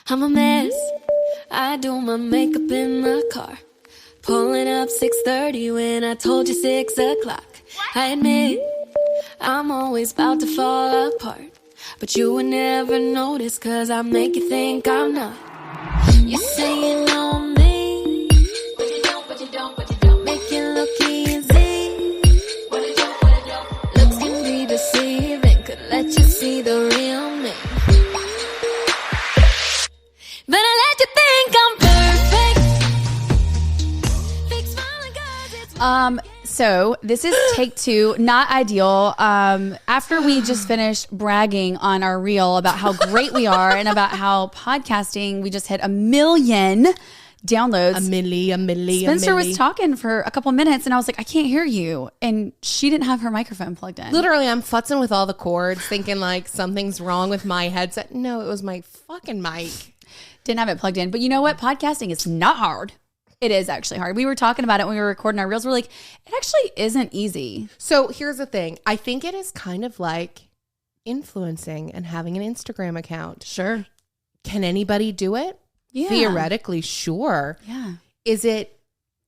I'm a mess. I do my makeup in my car. Pulling up 6:30 when I told you 6 o'clock. I admit, I'm always about to fall apart. But you would never notice, cause I make you think I'm not. You say you know me, but you don't, but you don't, but you don't. Make it look easy, but you don't, but you don't. Looks can be deceiving, could let you see the real me. But I let you think I'm perfect. Fake smiling 'cause it's So this is take 2, not ideal. After we just finished bragging on our reel about how great we are and about how podcasting, we just hit 1 million downloads. A milli. Spencer was talking for a couple minutes and I was like, I can't hear you. And she didn't have her microphone plugged in. Literally, I'm futzing with all the cords, thinking like something's wrong with my headset. No, it was my fucking mic. Didn't have it plugged in. But you know what? Podcasting is not hard. It is actually hard. We were talking about it when we were recording our reels. We're like, it actually isn't easy. So here's the thing. I think it is kind of like influencing and having an Instagram account. Sure. Can anybody do it? Yeah. Theoretically, sure. Yeah. Is it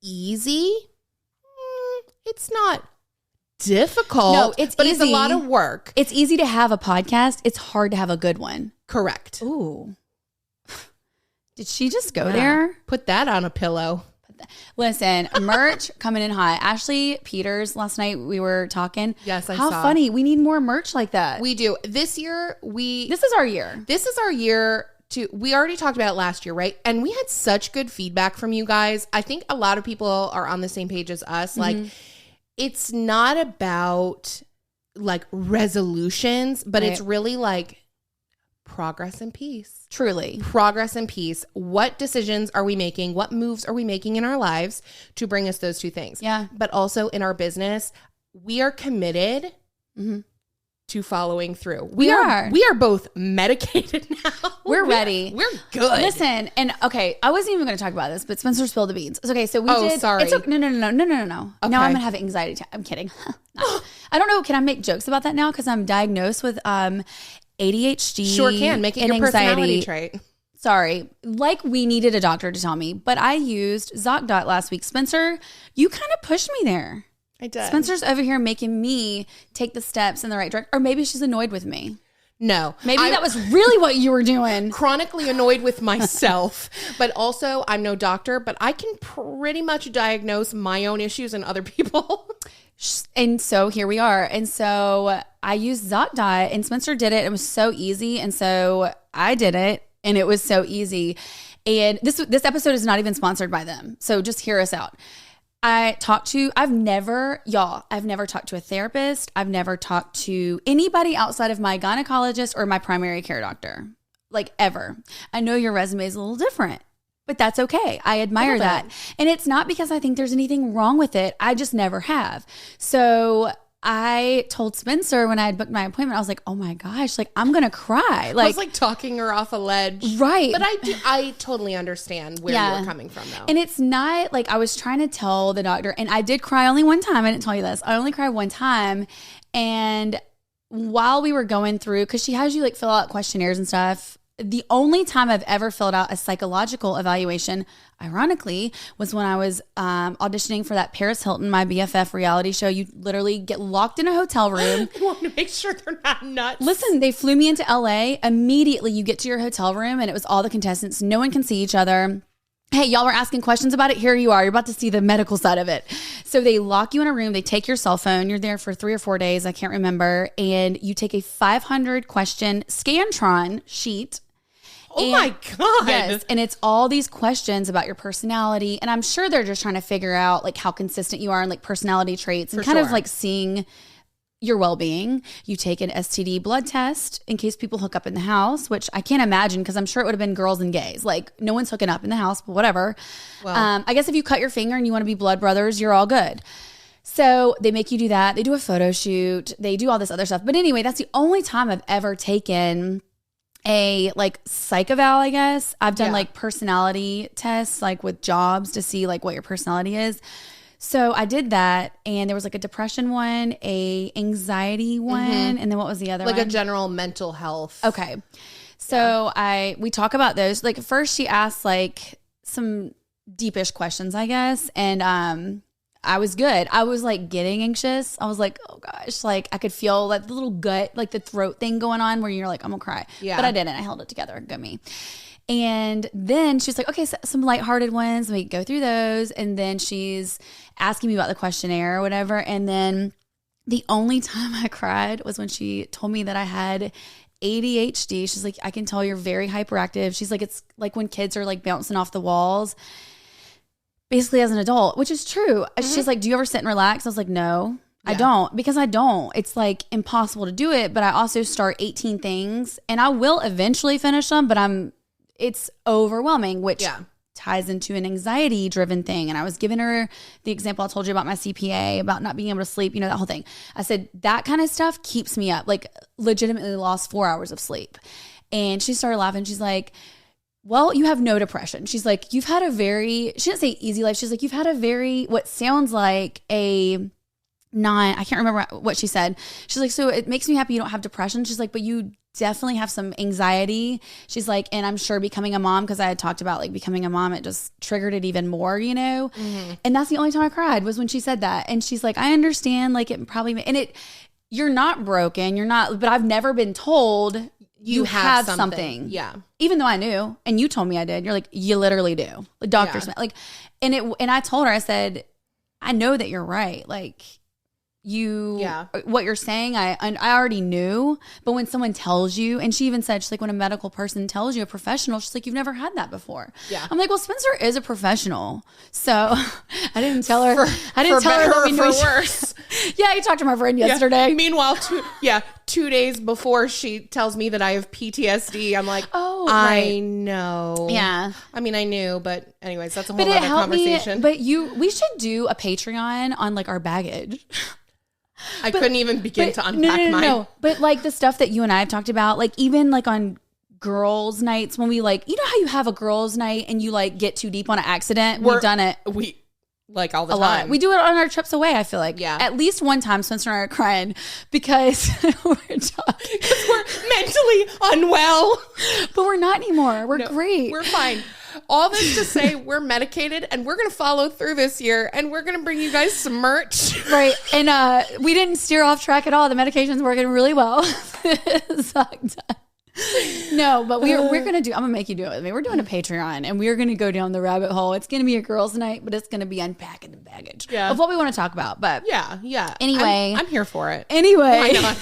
easy? It's not difficult. No, it's but easy. It's a lot of work. It's easy to have a podcast. It's hard to have a good one. Correct. Ooh. Did she just go there? Put that on a pillow. Listen, merch coming in hot. Ashley Peters, last night we were talking. Yes, I How saw. funny. We need more merch like that. We do. This year, This is our year. This is our year to, we already talked about it last year, right? And we had such good feedback from you guys. I think a lot of people are on the same page as us. Like, it's not about like resolutions, but it's really like progress and peace. Truly. Progress and peace. What decisions are we making? What moves are we making in our lives to bring us those two things? Yeah. But also in our business, we are committed to following through. We are both medicated now. We're ready. We're good. Listen, and okay, I wasn't even going to talk about this, but Spencer spilled the beans. Okay, so we did. Sorry. It's okay. No. Okay. Now I'm going to have anxiety attack. I'm kidding. No. I don't know. Can I make jokes about that now? Because I'm diagnosed with ADHD. Sure can. Make it your personality trait. Sorry. Like we needed a doctor to tell me, but I used ZocDot last week. Spencer, you kind of pushed me there. I did. Spencer's over here making me take the steps in the right direction. Or maybe she's annoyed with me. No. Maybe that was really what you were doing. Chronically annoyed with myself. But also, I'm no doctor, but I can pretty much diagnose my own issues and other people. And so here we are. And so I used ZocDot and Spencer did it. It was so easy. And so I did it and it was so easy. And this episode is not even sponsored by them. So just hear us out. I've never talked to a therapist. I've never talked to anybody outside of my gynecologist or my primary care doctor, like ever. I know your resume is a little different, but that's okay. I admire that. And it's not because I think there's anything wrong with it. I just never have. So I told Spencer when I had booked my appointment, I was like, oh my gosh, like I'm going to cry. Like, I was like talking her off a ledge. Right. But I totally understand where you're coming from though. And it's not like I was trying to tell the doctor, and I did cry only one time. I didn't tell you this. I only cried one time. And while we were going through, because she has you like fill out questionnaires and stuff, the only time I've ever filled out a psychological evaluation, ironically, was when I was auditioning for that Paris Hilton, My BFF reality show. You literally get locked in a hotel room. I want to make sure they're not nuts. Listen, they flew me into LA. Immediately, you get to your hotel room, and it was all the contestants. No one can see each other. Hey, y'all were asking questions about it. Here you are. You're about to see the medical side of it. So they lock you in a room. They take your cell phone. You're there for 3 or 4 days. I can't remember. And you take a 500 question Scantron sheet. Oh my God. Yes. And it's all these questions about your personality. And I'm sure they're just trying to figure out like how consistent you are in like personality traits and kind of like seeing your well-being. You take an STD blood test in case people hook up in the house, which I can't imagine because I'm sure it would have been girls and gays. Like no one's hooking up in the house, but whatever. Well, I guess if you cut your finger and you want to be blood brothers, you're all good. So they make you do that. They do a photo shoot. They do all this other stuff. But anyway, that's the only time I've ever taken a like psych eval, I guess. I've done like personality tests like with jobs to see like what your personality is. So I did that, and there was like a depression one, a anxiety one, and then what was the other one? Like a general mental health. Okay. So we talk about those. Like first she asked like some deepish questions, I guess. And I was good. I was like getting anxious. I was like, oh gosh, like I could feel like the little gut, like the throat thing going on where you're like, I'm gonna cry. Yeah. But I didn't. I held it together. Good me. And then she's like, okay, so some lighthearted ones. We go through those. And then she's asking me about the questionnaire or whatever. And then the only time I cried was when she told me that I had ADHD. She's like, I can tell you're very hyperactive. She's like, it's like when kids are like bouncing off the walls, basically as an adult, which is true. She's like, do you ever sit and relax? I was like, no, I don't, because I don't. It's like impossible to do it. But I also start 18 things and I will eventually finish them, but it's overwhelming, which ties into an anxiety driven thing. And I was giving her the example I told you about my CPA, about not being able to sleep, that whole thing. I said, that kind of stuff keeps me up, like legitimately lost 4 hours of sleep. And she started laughing. She's like, well, you have no depression. She's like, you've had she didn't say easy life. She's like, you've had what sounds like I can't remember what she said. She's like, so it makes me happy you don't have depression. She's like, but you definitely have some anxiety. She's like, and I'm sure becoming a mom, because I had talked about like becoming a mom, it just triggered it even more, And that's the only time I cried was when she said that. And she's like, I understand, like it probably, you're not broken, but I've never been told you have something. Yeah. Even though I knew, and you told me I did, you're like, you literally do. Like doctors, and I told her, I said, I know that you're right. Like, what you're saying, I already knew, but when someone tells you, and she even said, she's like, when a medical person tells you, a professional, she's like, you've never had that before. Yeah. I'm like, well, Spencer is a professional. So I didn't tell her. I didn't tell her that we knew. For worse. Yeah. You talked to my friend yesterday. Yeah. Meanwhile, 2 days before she tells me that I have PTSD, I'm like, oh, I know. Yeah. I mean, I knew, but anyways, that's a whole other conversation. But we should do a Patreon on like our baggage. I couldn't even begin to unpack mine. No. But like the stuff that you and I have talked about, like even like on girls' nights when we like, how you have a girls' night and you like get too deep on an accident? We've done it. We like all the time. We do it on our trips away, I feel like. Yeah. At least one time Spencer and I are crying because we're mentally unwell. But we're not anymore. We're great. We're fine. All this to say, we're medicated and we're going to follow through this year and we're going to bring you guys some merch. Right. And we didn't steer off track at all. The medication's working really well. No, but we're going to I'm going to make you do it with me. We're doing a Patreon and we're going to go down the rabbit hole. It's going to be a girls' night, but it's going to be unpacking the baggage of what we want to talk about. But yeah. Anyway. I'm here for it. Anyway. Why not?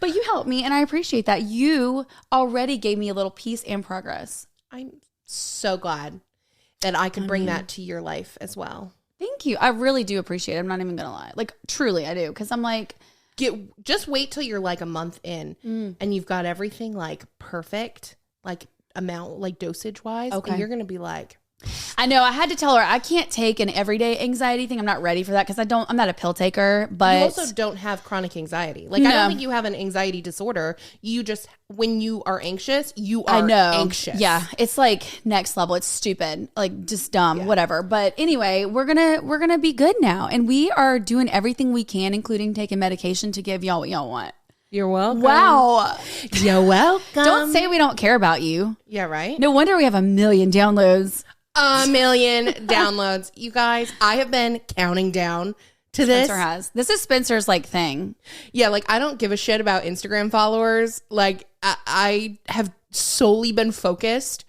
But you helped me and I appreciate that. You already gave me a little peace and progress. I'm so glad that I could bring that to your life as well. Thank you. I really do appreciate it. I'm not even going to lie. Like, truly, I do. Because I'm like... Just wait till you're like a month in and you've got everything like perfect, like amount, like dosage wise. Okay. And you're going to be like... I know. I had to tell her I can't take an everyday anxiety thing. I'm not ready for that because I'm not a pill taker. But you also don't have chronic anxiety. Like, no. I don't think you have an anxiety disorder. You just, when you are anxious, you are anxious. Yeah. It's like next level. It's stupid. Like just dumb, whatever. But anyway, we're going to be good now. And we are doing everything we can, including taking medication to give y'all what y'all want. You're welcome. Wow. You're welcome. Don't say we don't care about you. Yeah, right? No wonder we have 1 million downloads. 1 million downloads. You guys, I have been counting down to this. Spencer has. This is Spencer's like thing. Yeah, like I don't give a shit about Instagram followers. Like I have solely been focused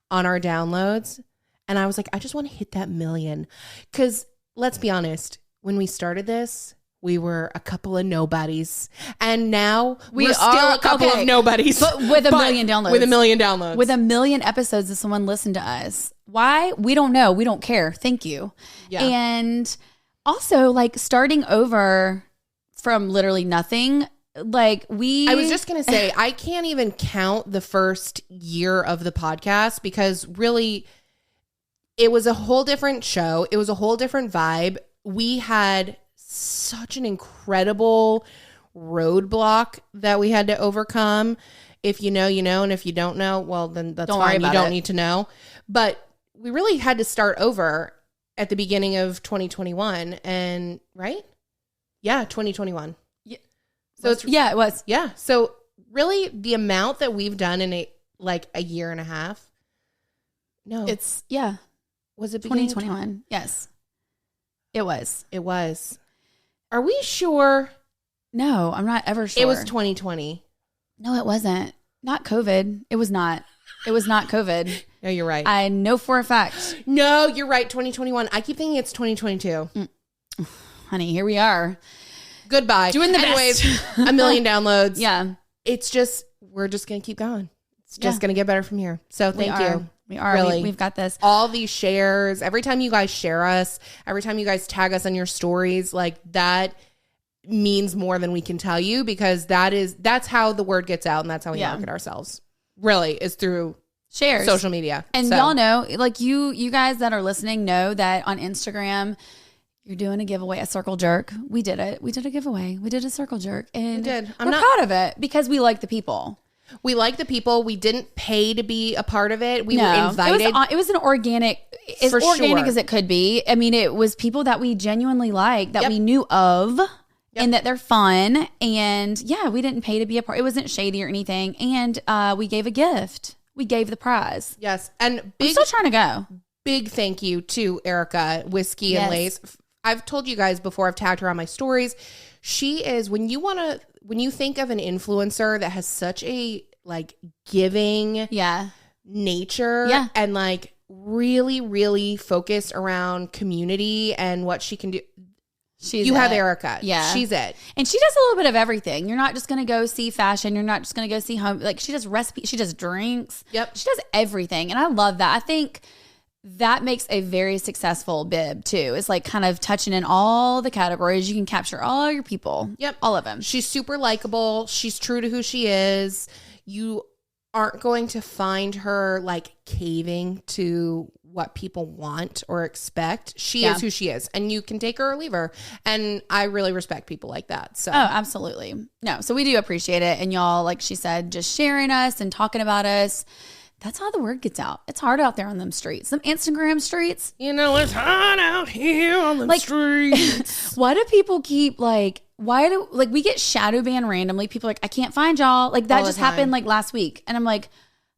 on our downloads. And I was like, I just want to hit that 1 million. Because let's be honest, when we started this, we were a couple of nobodies. And now we're still a couple of nobodies. But with 1 million downloads. With 1 million downloads. With 1 million episodes that someone listened to us. Why? We don't know. We don't care. Thank you. Yeah. And also like starting over from literally nothing. Like I was just going to say, I can't even count the first year of the podcast because really it was a whole different show. It was a whole different vibe. We had such an incredible roadblock that we had to overcome. If you know, you know. And if you don't know, well, then that's fine. You don't need to know. But we really had to start over at the beginning of 2021 and right? Yeah, 2021. Yeah. So it was. Yeah. So really the amount that we've done in like a year and a half. No. Was it 2021? Yes. It was. It was. Are we sure? No, I'm not ever sure. It was 2020. No, it wasn't. Not COVID. It was not. It was not COVID. No, you're right. I know for a fact. No, you're right. 2021. I keep thinking it's 2022. Honey, here we are. Goodbye. Doing the Anyways, best. 1 million downloads. Yeah. It's just, we're just going to keep going. It's just going to get better from here. So thank you. We are. Really. We've got this. All these shares, every time you guys share us, every time you guys tag us on your stories, like that means more than we can tell you, because that's how the word gets out, and that's how we market ourselves. Really, is through shares, social media. And y'all know, like you guys that are listening know that on Instagram, you're doing a giveaway, a circle jerk. We did it. We did a giveaway. We did a circle jerk. And we're proud of it because we like the people. We like the people. We didn't pay to be a part of it. We were invited. It was an organic, as organic as it could be. I mean, it was people that we genuinely like, that we knew of, and that they're fun. And yeah, we didn't pay to be a part. It wasn't shady or anything. And we gave a gift. We gave the prize. Yes. And I'm still trying to go. Big thank you to Erica, Whiskey and Lace. I've told you guys before, I've tagged her on my stories. She is, when you think of an influencer that has such a like giving nature and like really, really focused around community and what she can do. You have Erica. Yeah. She's it. And she does a little bit of everything. You're not just going to go see fashion. You're not just going to go see home. Like she does recipes. She does drinks. Yep. She does everything. And I love that. I think that makes a very successful bib too. It's like kind of touching in all the categories. You can capture all your people. Yep. All of them. She's super likable. She's true to who she is. You aren't going to find her like caving to what people want or expect. She is who she is, and you can take her or leave her. And I really respect people like that. So, absolutely. No, so we do appreciate it. And y'all, like she said, just sharing us and talking about us. That's how the word gets out. It's hard out there on them streets. Them Instagram streets. You know, it's hot out here on the streets. Why do people keep we get shadow banned randomly. People are like, I can't find y'all. Like that just happened like last week. And I'm like,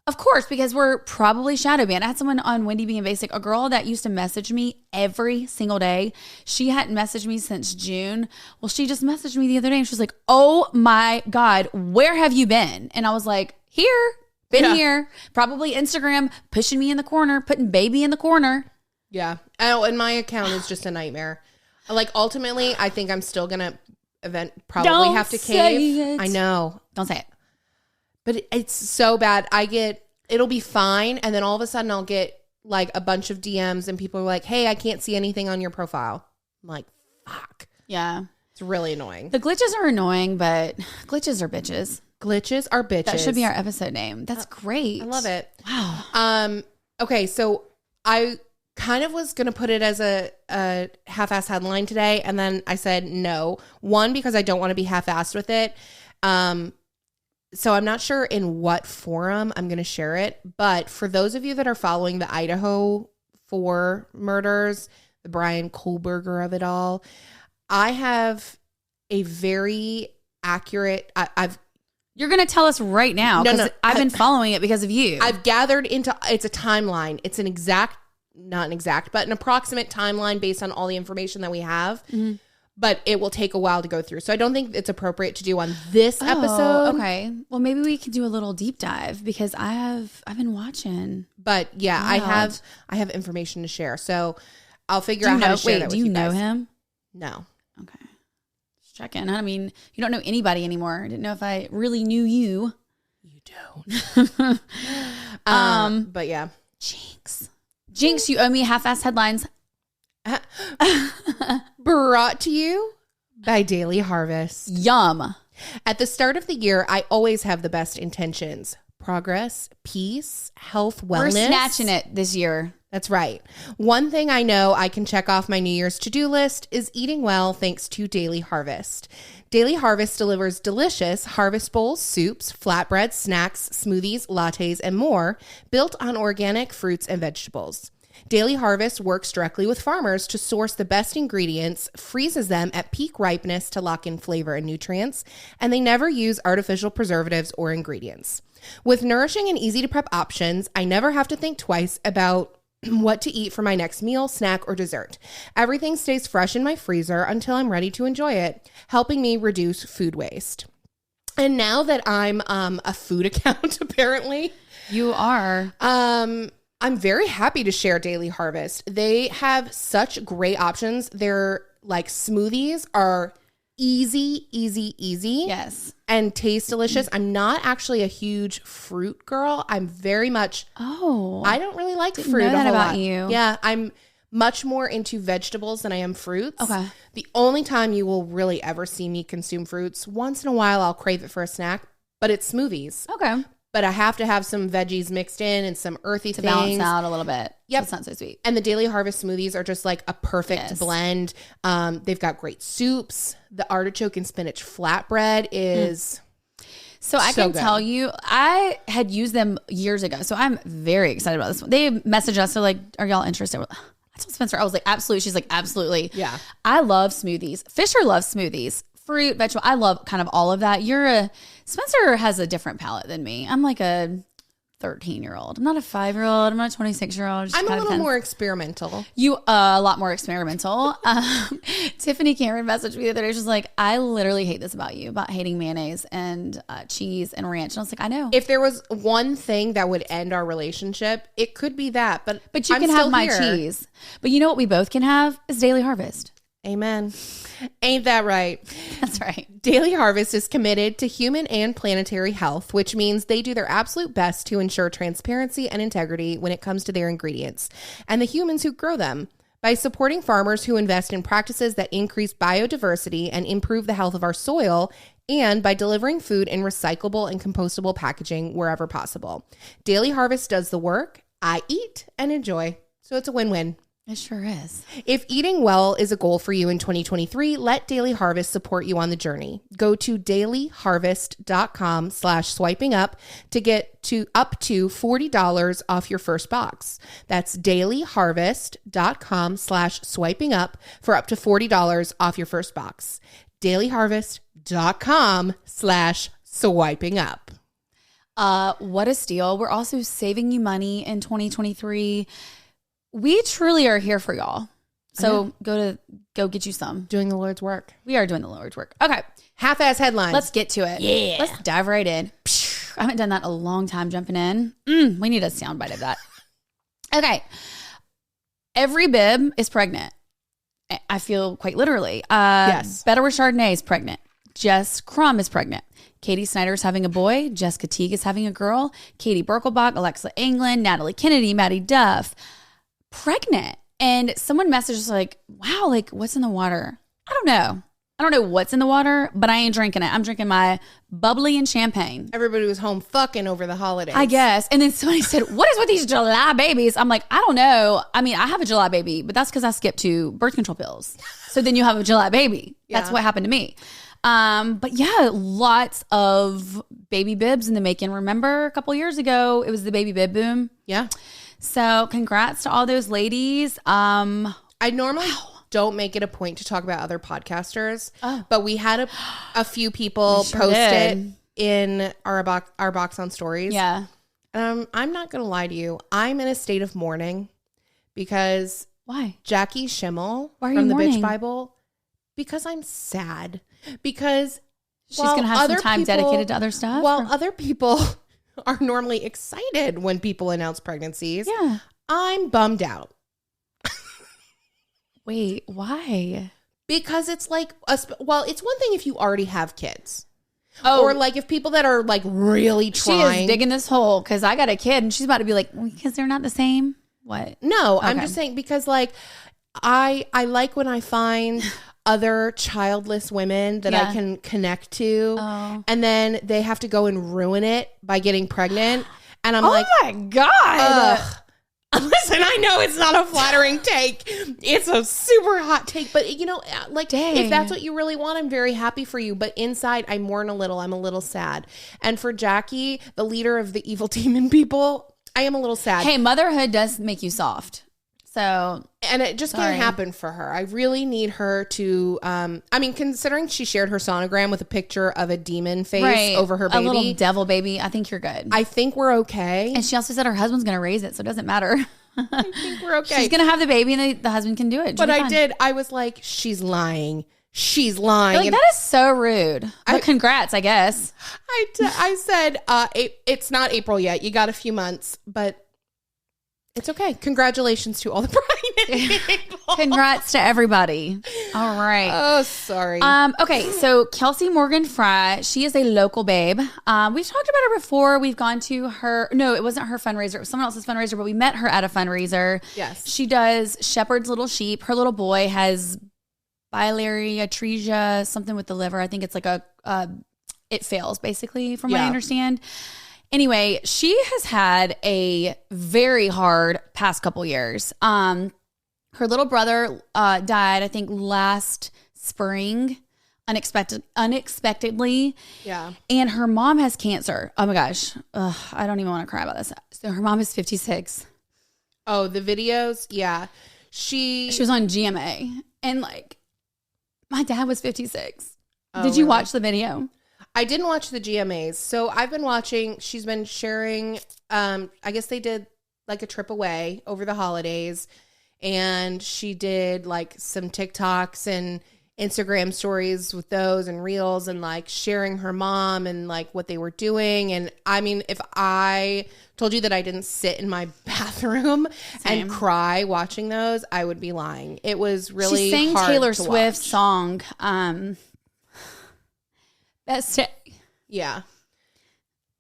of course, because we're probably shadow banned. I had someone on Wendy Being Basic, a girl that used to message me every single day. She hadn't messaged me since June. Well, she just messaged me the other day and she was like, oh my God, where have you been? And I was like, here. Been here, probably Instagram, pushing me in the corner, putting baby in the corner. Yeah. Oh, and my account is just a nightmare. Like, ultimately, I think I'm still going to probably have to cave. I know. Don't say it. But it's so bad. It'll be fine. And then all of a sudden I'll get like a bunch of DMs and people are like, hey, I can't see anything on your profile. I'm like, fuck. Yeah. It's really annoying. The glitches are annoying, but glitches are bitches. Glitches are bitches. That should be our episode name. That's great. I love it. Wow. Okay, so I kind of was going to put it as a half-ass headline today, and then I said no. One, because I don't want to be half-assed with it. So I'm not sure in what forum I'm going to share it, but for those of you that are following the Idaho 4 murders, the Brian Kohlberger of it all, I have a very accurate... You're going to tell us right now because I've been following it because of you. I've gathered it's a timeline. It's not an exact, but an approximate timeline based on all the information that we have. Mm-hmm. But it will take a while to go through. So I don't think it's appropriate to do on this episode. Okay. Well, maybe we could do a little deep dive because I've been watching. But yeah, I have information to share. So I'll figure out how to share that with you guys. Do you know him? No. Okay. Check in. I mean, you don't know anybody anymore. I didn't know if I really knew you. You don't. But yeah. Jinx, you owe me half-ass headlines. Brought to you by Daily Harvest. Yum. At the start of the year, I always have the best intentions. Progress, peace, health, wellness. We're snatching it this year. That's right. One thing I know I can check off my New Year's to-do list is eating well thanks to Daily Harvest. Daily Harvest delivers delicious harvest bowls, soups, flatbreads, snacks, smoothies, lattes, and more built on organic fruits and vegetables. Daily Harvest works directly with farmers to source the best ingredients, freezes them at peak ripeness to lock in flavor and nutrients, and they never use artificial preservatives or ingredients. With nourishing and easy to prep options, I never have to think twice about what to eat for my next meal, snack, or dessert. Everything stays fresh in my freezer until I'm ready to enjoy it, helping me reduce food waste. And now that I'm a food account, apparently. You are. I'm very happy to share Daily Harvest. They have such great options. Their like smoothies are easy. Yes. And taste delicious. I'm not actually a huge fruit girl. I'm very much. I don't really like fruit. Know that a whole about lot. you. Yeah, I'm much more into vegetables than I am fruits. Okay. The only time you will really ever see me consume fruits, once in a while I'll crave it for a snack, but it's smoothies. Okay. But I have to have some veggies mixed in and some earthy things. To balance out a little bit. Yep. So it's not so sweet. And the Daily Harvest smoothies are just like a perfect blend. They've got great soups. The artichoke and spinach flatbread is So I can tell you, I had used them years ago. So I'm very excited about this one. They messaged us. They're like, are y'all interested? I told Spencer, I was like, absolutely. She's like, absolutely. Yeah. I love smoothies. Fisher loves smoothies. Fruit, vegetable. I love kind of all of that. Spencer has a different palate than me. I'm like a 13-year-old. I'm not a 5-year-old. I'm not a 26-year-old. I'm a little more experimental. You a lot more experimental. Tiffany Cameron messaged me the other day. She was like, I literally hate this about you, about hating mayonnaise and cheese and ranch. And I was like, I know. If there was one thing that would end our relationship, it could be that. But you can have my here. cheese. But you know what we both can have is Daily Harvest. Amen. Ain't that right? That's right. Daily Harvest is committed to human and planetary health, which means they do their absolute best to ensure transparency and integrity when it comes to their ingredients and the humans who grow them. By supporting farmers who invest in practices that increase biodiversity and improve the health of our soil, and by delivering food in recyclable and compostable packaging wherever possible. Daily Harvest does the work. I eat and enjoy. So it's a win-win. It sure is. If eating well is a goal for you in 2023, let Daily Harvest support you on the journey. Go to dailyharvest.com/swiping up to get to up to $40 off your first box. That's dailyharvest.com/swiping up for up to $40 off your first box. dailyharvest.com/swiping up. What a steal. We're also saving you money in 2023. We truly are here for y'all. So go get you some. Doing the Lord's work. We are doing the Lord's work. Okay. Half-ass headlines. Let's get to it. Yeah. Let's dive right in. I haven't done that in a long time, jumping in. We need a soundbite of that. Okay. Every bib is pregnant. I feel quite literally. Yes. Beto Chardonnay is pregnant. Jess Crum is pregnant. Katie Snyder's having a boy. Jessica Teague is having a girl. Katie Birkelbach, Alexa England, Natalie Kennedy, Maddie Duff. Pregnant. And someone messaged us like, wow, like what's in the water? I don't know what's in the water, but I ain't drinking it. I'm drinking my bubbly and champagne. Everybody was home fucking over the holidays, I guess. And then somebody said, what is with these July babies? I'm like, I don't know. I mean, I have a July baby, but that's because I skipped 2 birth control pills. So then you have a July baby. That's what happened to me. But yeah, lots of baby bibs in the making. Remember a couple years ago, it was the baby bib boom. Yeah. So congrats to all those ladies. I normally don't make it a point to talk about other podcasters, but we had a few people post it in our box on stories. Yeah. I'm not going to lie to you. I'm in a state of mourning because why? Jackie Schimmel from the BIB Bible, because I'm sad because she's going to have some time dedicated to other stuff. While other people are normally excited when people announce pregnancies. Yeah. I'm bummed out. Wait, why? Because it's like, it's one thing if you already have kids. Oh. Or like if people that are like really trying. She is digging this hole because I got a kid and she's about to be like, because they're not the same. What? No, okay. I'm just saying because like I like when I find other childless women that I can connect to, and then they have to go and ruin it by getting pregnant, and I'm like, oh my god. Listen, I know it's not a flattering take. It's a super hot take, but you know, like if that's what you really want, I'm very happy for you. But inside, I mourn a little. I'm a little sad. And for Jackie, the leader of the evil demon people, I am a little sad. Hey, motherhood does make you soft. So, and it just can't happen for her. I really need her to, considering she shared her sonogram with a picture of a demon face over her baby. A little devil baby. I think you're good. I think we're okay. And she also said her husband's going to raise it, so it doesn't matter. I think we're okay. She's going to have the baby and the husband can do it. But I was like, she's lying. She's lying. Like, that is so rude. But congrats, I guess. I said, it's not April yet. You got a few months, but it's okay. Congratulations to all the pregnant people. Congrats to everybody. All right. Oh, sorry. Okay, so Kelsey Morgan Fry, she is a local babe. We've talked about her before. We've gone to her. No, it wasn't her fundraiser. It was someone else's fundraiser, but we met her at a fundraiser. Yes. She does Shepherd's Little Sheep. Her little boy has biliary atresia, something with the liver. I think it's like it fails, basically, from what I understand. Anyway, she has had a very hard past couple years. Her little brother died, I think, last spring, unexpectedly. Yeah. And her mom has cancer. Oh my gosh. I don't even want to cry about this. So her mom is 56. Oh, the videos? Yeah. She was on GMA. And like, my dad was 56. Did you watch the video? I didn't watch the GMAs. So I've been watching, she's been sharing, I guess they did like a trip away over the holidays, and she did like some TikToks and Instagram stories with those and reels, and like sharing her mom and like what they were doing. And I mean, if I told you that I didn't sit in my bathroom and cry watching those, I would be lying. It was really hard to watch. She sang Taylor Swift's song, Best Day. Yeah.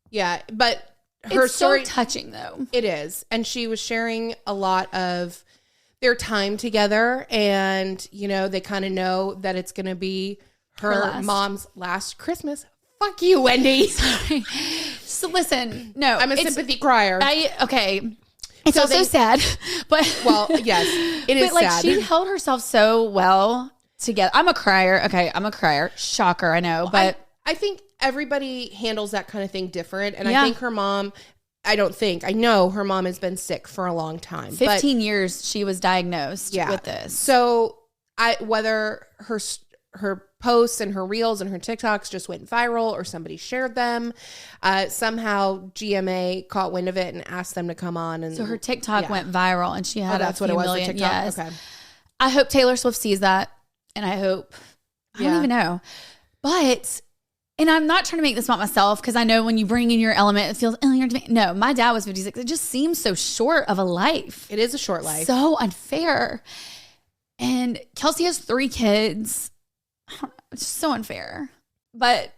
Yeah. But her story. It's so touching, though. It is. And she was sharing a lot of their time together. And, you know, they kind of know that it's going to be her mom's last Christmas. Fuck you, Wendy. Sorry. So listen, no. I'm a sympathy crier. Okay. It's so also sad. But well, yes, it is sad. But like, she held herself so well together. I'm a crier. Okay. I'm a crier. Shocker. I know. But I think everybody handles that kind of thing different. And I think her mom, I know her mom has been sick for a long time. 15 years she was diagnosed with this. So whether her posts and her reels and her TikToks just went viral or somebody shared them, somehow GMA caught wind of it and asked them to come on. And so her TikTok went viral, and she had that's what it was, million. Yes. Okay. I hope Taylor Swift sees that. And I hope, I don't even know. But... And I'm not trying to make this about myself, because I know when you bring in your element, it feels, no, my dad was 56. It just seems so short of a life. It is a short life. So unfair. And Kelsey has 3 kids. I don't know, it's just so unfair. But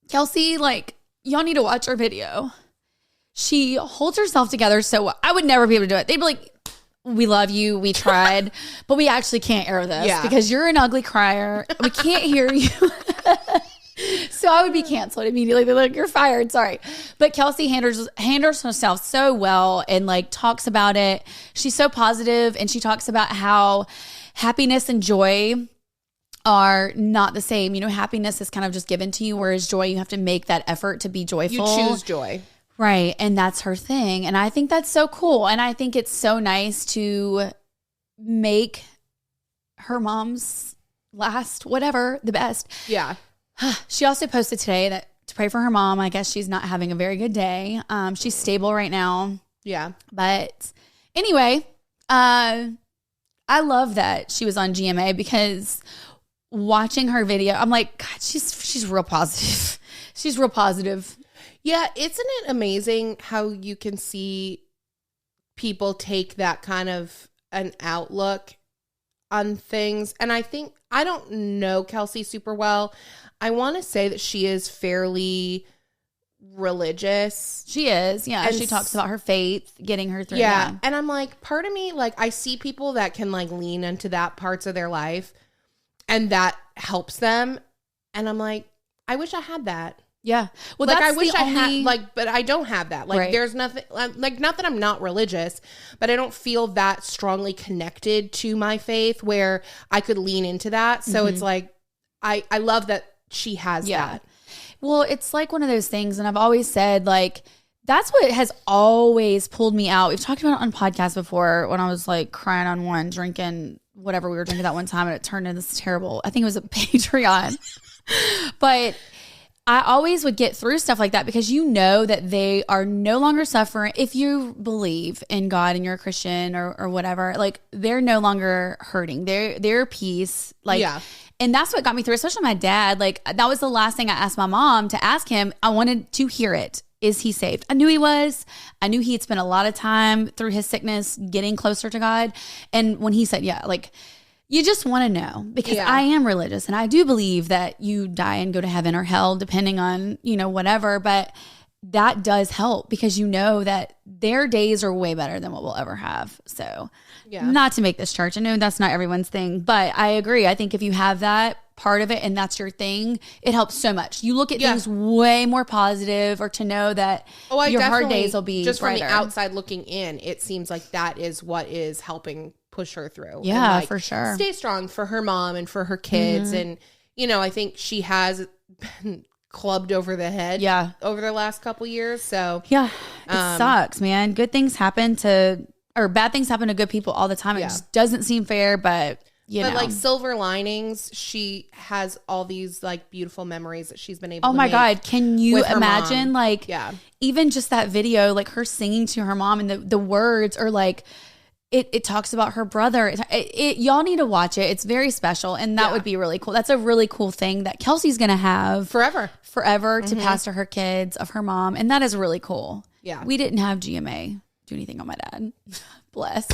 Kelsey, like, y'all need to watch her video. She holds herself together so well. I would never be able to do it. They'd be like, we love you, we tried, but we actually can't air this because you're an ugly crier. We can't hear you. So I would be canceled immediately. They're like, you're fired. Sorry. But Kelsey handles herself so well and like talks about it. She's so positive, and she talks about how happiness and joy are not the same. You know, happiness is kind of just given to you, whereas joy, you have to make that effort to be joyful. You choose joy. Right. And that's her thing. And I think that's so cool. And I think it's so nice to make her mom's last, whatever, the best. Yeah. She also posted today that to pray for her mom. I guess she's not having a very good day. She's stable right now. Yeah. But anyway, I love that she was on GMA, because watching her video, I'm like, God, she's real positive. She's real positive. Yeah. Isn't it amazing how you can see people take that kind of an outlook on things? And I think, I don't know Kelsey super well. I want to say that she is fairly religious. She is. Yeah. And she talks about her faith getting her through. Yeah. And I'm like, part of me, like, I see people that can like lean into that parts of their life and that helps them. And I'm like, I wish I had that. Yeah. Well, like, that's I wish I had, like, but I don't have that. Like, there's nothing, like, not that I'm not religious, but I don't feel that strongly connected to my faith where I could lean into that. So it's like, I love that she has that. Well, it's like one of those things. And I've always said, like, That's what has always pulled me out. We've talked about it on podcasts before when I was like crying on one, drinking whatever we were drinking that one time, and it turned into this terrible, I think it was a Patreon. But I always would get through stuff like that because you know that they are no longer suffering. If you believe in God and you're a Christian or whatever, like they're no longer hurting. They're peace. Like, yeah. And that's what got me through, especially my dad. Like that was the last thing I asked my mom to ask him. I wanted to hear it. Is he saved? I knew he was. I knew he'd spent a lot of time through his sickness getting closer to God. And when he said, yeah, like you just want to know because I am religious and I do believe that you die and go to heaven or hell depending on, you know, whatever. But that does help because you know that their days are way better than what we'll ever have. So not to make this church. I know that's not everyone's thing, but I agree. I think if you have that part of it and that's your thing, it helps so much. You look at things way more positive, or to know that your hard days will be just brighter. From the outside looking in, it seems like that is what is helping push her through. Yeah, and like, for sure. Stay strong for her mom and for her kids. And, you know, I think she has been clubbed over the head over the last couple years. So it sucks, man. Good things happen to, or bad things happen to good people all the time. It just doesn't seem fair, but you know. Like silver linings, she has all these like beautiful memories that she's been able to my make. God. Can you imagine mom. like even just that video, like her singing to her mom and the words are like, it talks about her brother. Y'all need to watch it. It's very special. And that would be really cool. That's a really cool thing that Kelsey's going to have forever to pass to her kids of her mom. And that is really cool. Yeah. We didn't have GMA do anything on my dad. Bless.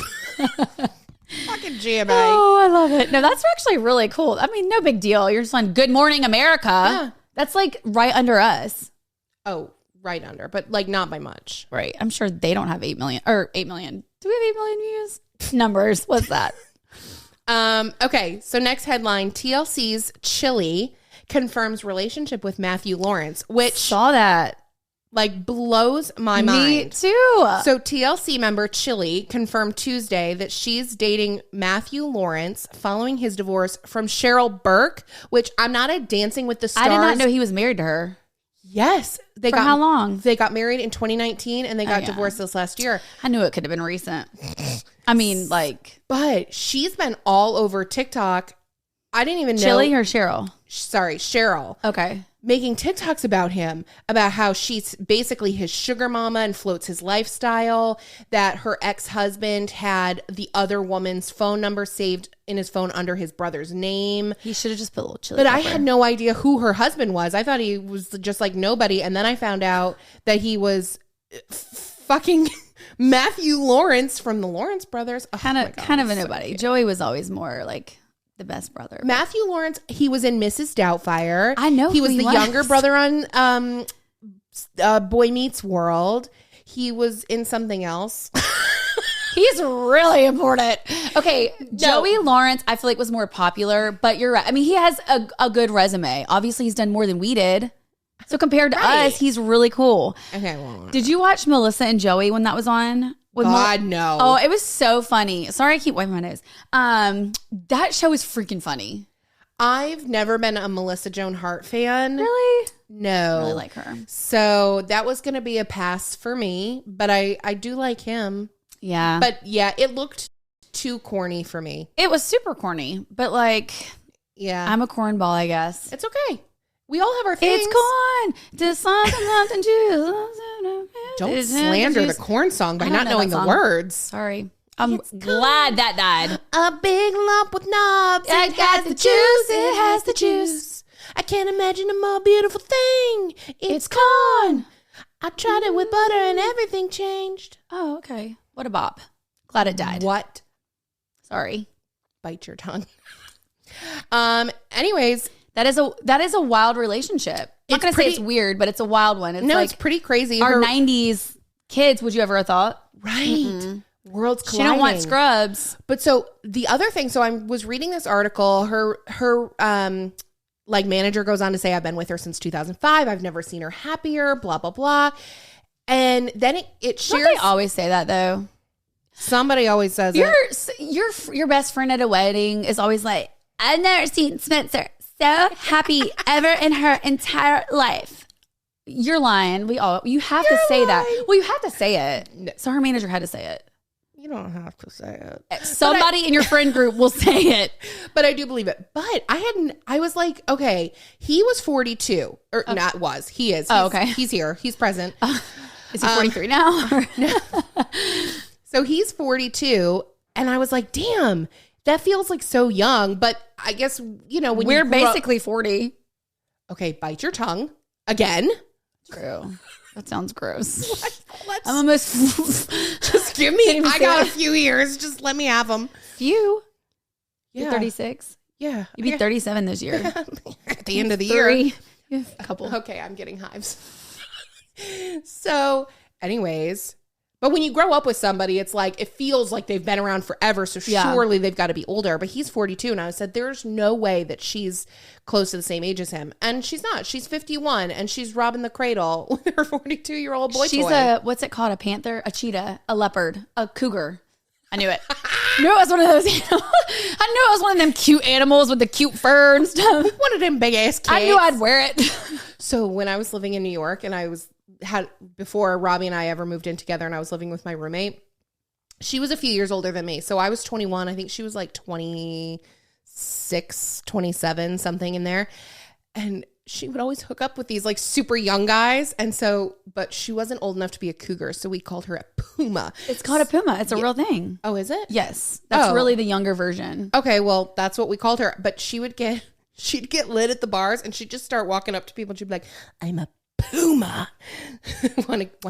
Fucking GMA. Oh, I love it. No, that's actually really cool. I mean, no big deal. You're just on Good Morning America. Yeah. That's like right under us. Oh, right under, but like not by much. Right. I'm sure they don't have 8 million. Do we have 8 million views? Numbers. What's that? Okay. So next headline, TLC's Chili confirms relationship with Matthew Laurence, which saw that. Like blows my mind. Me too. So TLC member Chili confirmed Tuesday that she's dating Matthew Laurence following his divorce from Cheryl Burke, which I'm not a Dancing with the Stars. I did not know he was married to her. Yes. For how long? They got married in 2019 and they got divorced this last year. I knew it could have been recent. I mean, like. But she's been all over TikTok. I didn't even know. Chili or Cheryl? Sorry, Cheryl. Okay. Making TikToks about him, about how she's basically his sugar mama and floats his lifestyle, that her ex-husband had the other woman's phone number saved in his phone under his brother's name. He should have just put a little chili But pepper. I had no idea who her husband was. I thought he was just like nobody. And then I found out that he was fucking Matthew Laurence from the Lawrence brothers. Oh, kind of a nobody. So Joey was always more like the best brother. Matthew Laurence, he was in Mrs. Doubtfire. I know he was the younger brother on Boy Meets World. He was in something else. He's really important. Okay, Joey Lawrence, I feel like was more popular, but you're right. I mean, he has a good resume. Obviously, he's done more than we did. So compared to us, he's really cool. Okay, well, did you watch Melissa and Joey when that was on? God, no. Oh, it was so funny. Sorry, I keep wiping my nose. That show is freaking funny. I've never been a Melissa Joan Hart fan. Really? No. I really like her. So that was going to be a pass for me, but I do like him. Yeah. But yeah, it looked too corny for me. It was super corny, but like, yeah, I'm a cornball, I guess. It's okay. We all have our things. It's corn to something juice. Don't slander the corn song by not knowing the words. Sorry. I'm glad that died. A big lump with knobs. It has the juice. It has the juice. I can't imagine a more beautiful thing. It's corn. I tried it with butter and everything changed. Oh, okay. What a bop. Glad it died. What? Sorry. Bite your tongue. Anyways. That is a wild relationship. I'm not going to say it's weird, but it's a wild one. It's pretty crazy. Our 90s kids, would you ever have thought? Right. Mm-mm. Worlds colliding. She don't want scrubs. But so the other thing, so I was reading this article. Her like manager goes on to say, I've been with her since 2005. I've never seen her happier, blah, blah, blah. And then it shares. Don't they always say that though? Somebody always says your best friend at a wedding is always like, I've never seen Spencer so happy ever in her entire life. You're lying. You have to say that. Well, you have to say it. No. So her manager had to say it. You don't have to say it. Somebody in your friend group will say it. But I do believe it. But I was like, okay, he was 42. Or not was. He is. Oh, okay. He's here. He's present. Is he 43 now? No. So he's 42. And I was like, damn, that feels like so young. But I guess, you know, when we're basically 40. Okay, bite your tongue. Again. True. That sounds gross. I'm almost. Just give me. I got a few years. Just let me have them. Few. Yeah. You're 36. Yeah. You'd be 37 this year. At the end of the year. A couple. Okay, I'm getting hives. So, anyways, but when you grow up with somebody, it's like it feels like they've been around forever. So surely they've got to be older. But he's 42, and I said, "There's no way that she's close to the same age as him." And she's not. She's 51, and she's robbing the cradle with her 42-year-old boy. She's a what's it called? A panther, a cheetah, a leopard, a cougar. I knew it. I knew it was one of those animals. I knew it was one of them cute animals with the cute fur and stuff. One of them big ass kids. I knew I'd wear it. So when I was living in New York, and before Robbie and I ever moved in together, and I was living with my roommate, she was a few years older than me. So I was 21. I think she was like 26, 27, something in there. And she would always hook up with these like super young guys. And so, but she wasn't old enough to be a cougar. So we called her a puma. It's called a puma. It's a real thing. Oh, is it? Yes. That's really the younger version. Okay. Well, that's what we called her. But she'd get lit at the bars, and she'd just start walking up to people, and she'd be like, "I'm a puma."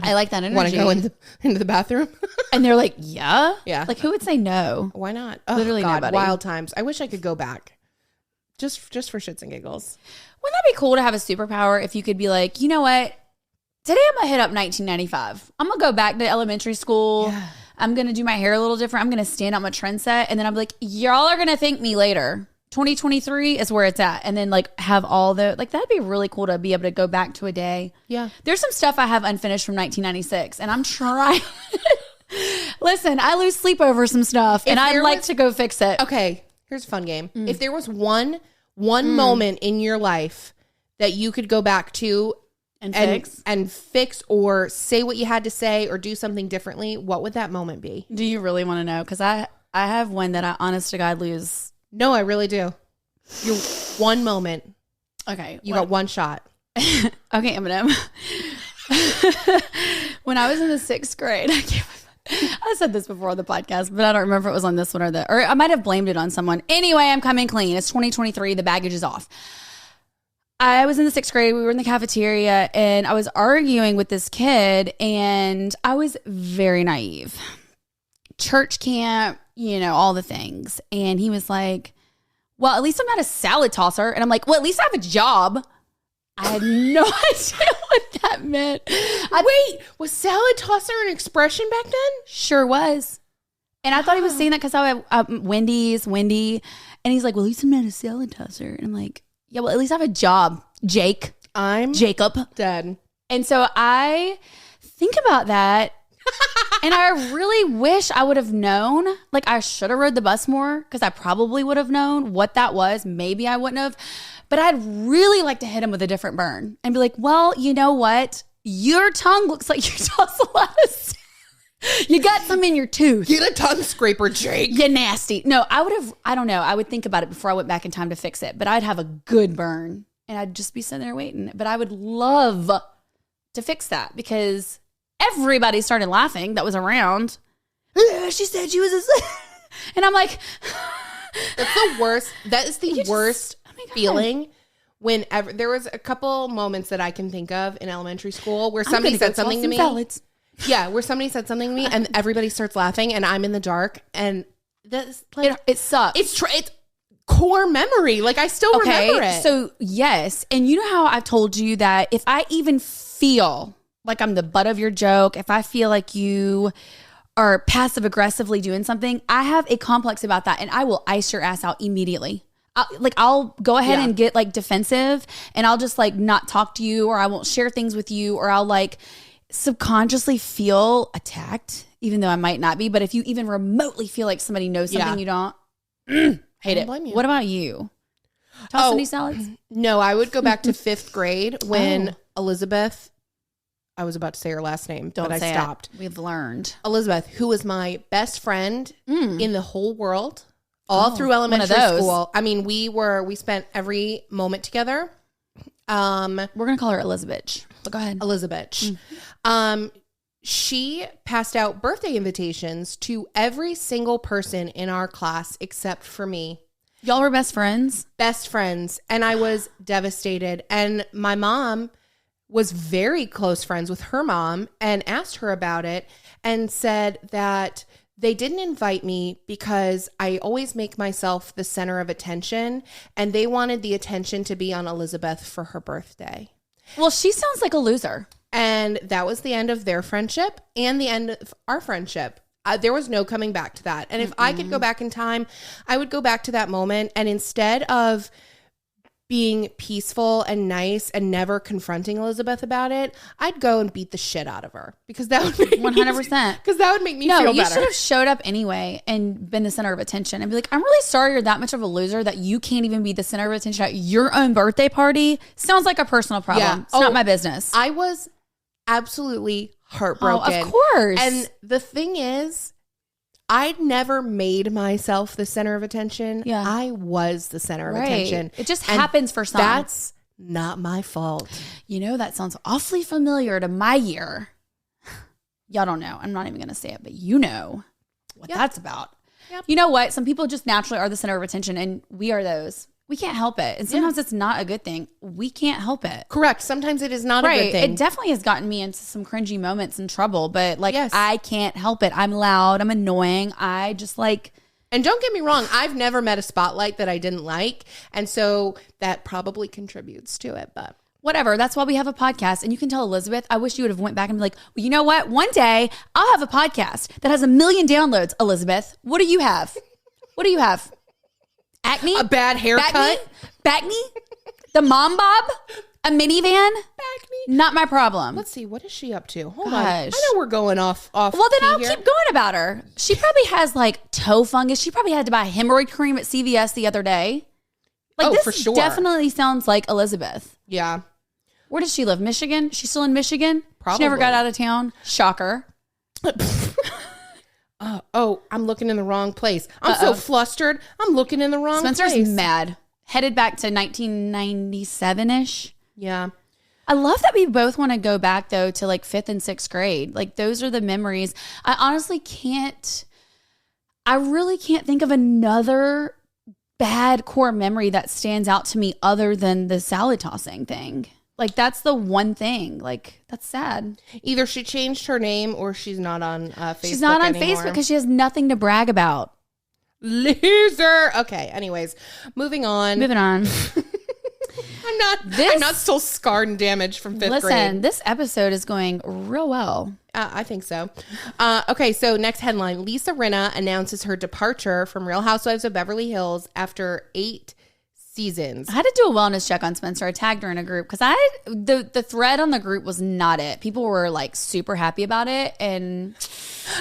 I like that energy. Want to go into the bathroom? And they're like, yeah? Yeah. Like, who would say no? Why not? Oh, Literally God, nobody. Wild times. I wish I could go back. Just for shits and giggles. Wouldn't that be cool to have a superpower if you could be like, you know what? Today I'm going to hit up 1995. I'm going to go back to elementary school. Yeah. I'm going to do my hair a little different. I'm going to stand up my trend set. And then I'm like, y'all are going to thank me later. 2023 is where it's at. And then like have all that'd be really cool to be able to go back to a day. Yeah. There's some stuff I have unfinished from 1996, and I'm trying. Listen, I lose sleep over some stuff, and I'd like to go fix it. Okay. Here's a fun game. If there was one moment in your life that you could go back to and fix or say what you had to say or do something differently, what would that moment be? Do you really want to know? Because I have one that I honest to God lose. No, I really do. Your one moment. Okay. You got one shot. Okay, Eminem. When I was in the 6th grade, I said this before on the podcast, but I don't remember if it was on this one or I might have blamed it on someone. Anyway, I'm coming clean. It's 2023. The baggage is off. I was in the 6th grade. We were in the cafeteria, and I was arguing with this kid, and I was very naive. Church camp, all the things. And he was like, well, at least I'm not a salad tosser. And I'm like, well, at least I have a job. I had no idea what that meant. Wait, was salad tosser an expression back then? Sure was. And I thought he was saying that because I have Wendy. And he's like, well, at least I'm not a salad tosser. And I'm like, yeah, well, at least I have a job, Jacob. Dead. And so I think about that. And I really wish I would have known. Like, I should have rode the bus more, because I probably would have known what that was. Maybe I wouldn't have. But I'd really like to hit him with a different burn and be like, well, you know what? Your tongue looks like you toss a lot of stuff. You got some in your tooth. Get a tongue scraper, Jake. You nasty. No, I don't know. I would think about it before I went back in time to fix it. But I'd have a good burn, and I'd just be sitting there waiting. But I would love to fix that, because everybody started laughing that was around. She said she was a... And I'm like... That's the worst. That is the worst feeling. Whenever there was a couple moments that I can think of in elementary school where somebody said something to me. Salads. Yeah, where somebody said something to me and everybody starts laughing and I'm in the dark, and that's like it sucks. It's core memory. Like, I still remember it. So yes, and you know how I've told you that if I even feel like I'm the butt of your joke, if I feel like you are passive aggressively doing something, I have a complex about that, and I will ice your ass out immediately. I'll go ahead and get like defensive, and I'll just like not talk to you, or I won't share things with you, or I'll like subconsciously feel attacked, even though I might not be. But if you even remotely feel like somebody knows something you don't, hate it. What about you? Toss any salads? No, I would go back to 5th grade when Elizabeth. I was about to say her last name, but I stopped. We've learned. Elizabeth, who was my best friend in the whole world, all through elementary school. I mean, we spent every moment together. We're going to call her Elizabeth. But go ahead. Elizabeth. She passed out birthday invitations to every single person in our class except for me. Y'all were best friends? Best friends. And I was devastated. And my mom was very close friends with her mom and asked her about it and said that they didn't invite me because I always make myself the center of attention, and they wanted the attention to be on Elizabeth for her birthday. Well, she sounds like a loser. And that was the end of their friendship and the end of our friendship. There was no coming back to that. And if I could go back in time, I would go back to that moment. And instead of being peaceful and nice and never confronting Elizabeth about it, I'd go and beat the shit out of her, because that would make 100%. Because that would make me feel better. No, you should have showed up anyway and been the center of attention and be like, I'm really sorry you're that much of a loser that you can't even be the center of attention at your own birthday party. Sounds like a personal problem. Yeah. It's not my business. I was absolutely heartbroken. Oh, of course. And the thing is, I'd never made myself the center of attention. Yeah. I was the center of attention. It just happens for some. That's not my fault. You know, that sounds awfully familiar to my year. Y'all don't know. I'm not even going to say it, but you know what that's about. Yep. You know what? Some people just naturally are the center of attention, and we are those. We can't help it. And sometimes it's not a good thing. We can't help it. Correct. Sometimes it is not a good thing. It definitely has gotten me into some cringy moments and trouble, but I can't help it. I'm loud. I'm annoying. I just like... And don't get me wrong. I've never met a spotlight that I didn't like. And so that probably contributes to it, but... Whatever. That's why we have a podcast. And you can tell Elizabeth, I wish you would have went back and be like, well, you know what? One day I'll have a podcast that has 1 million downloads. Elizabeth, what do you have? What do you have? Acne? A bad haircut? Backney? The mom bob? A minivan? Backney? Not my problem. Let's see. What is she up to? Hold on. I know we're going off well, then I'll keep going about her. She probably has like toe fungus. She probably had to buy hemorrhoid cream at CVS the other day. Like, this for sure. Definitely sounds like Elizabeth. Yeah. Where does she live? Michigan? She's still in Michigan? Probably. She never got out of town? Shocker. I'm looking in the wrong place. I'm so flustered. I'm looking in the wrong place. Spencer's mad. Headed back to 1997-ish. Yeah. I love that we both want to go back, though, to like 5th and 6th grade. Like, those are the memories. I really can't think of another bad core memory that stands out to me other than the salad tossing thing. Like, that's the one thing. Like, that's sad. Either she changed her name or she's not on Facebook She's not on anymore. Facebook because she has nothing to brag about. Loser. Okay, anyways. Moving on. I'm not still scarred and damaged from 5th grade. Listen, this episode is going real well. I think so. Okay, so next headline. Lisa Rinna announces her departure from Real Housewives of Beverly Hills after 8 seasons. I had to do a wellness check on Spencer. I tagged her in a group because the thread on the group was not it. People were like super happy about it, and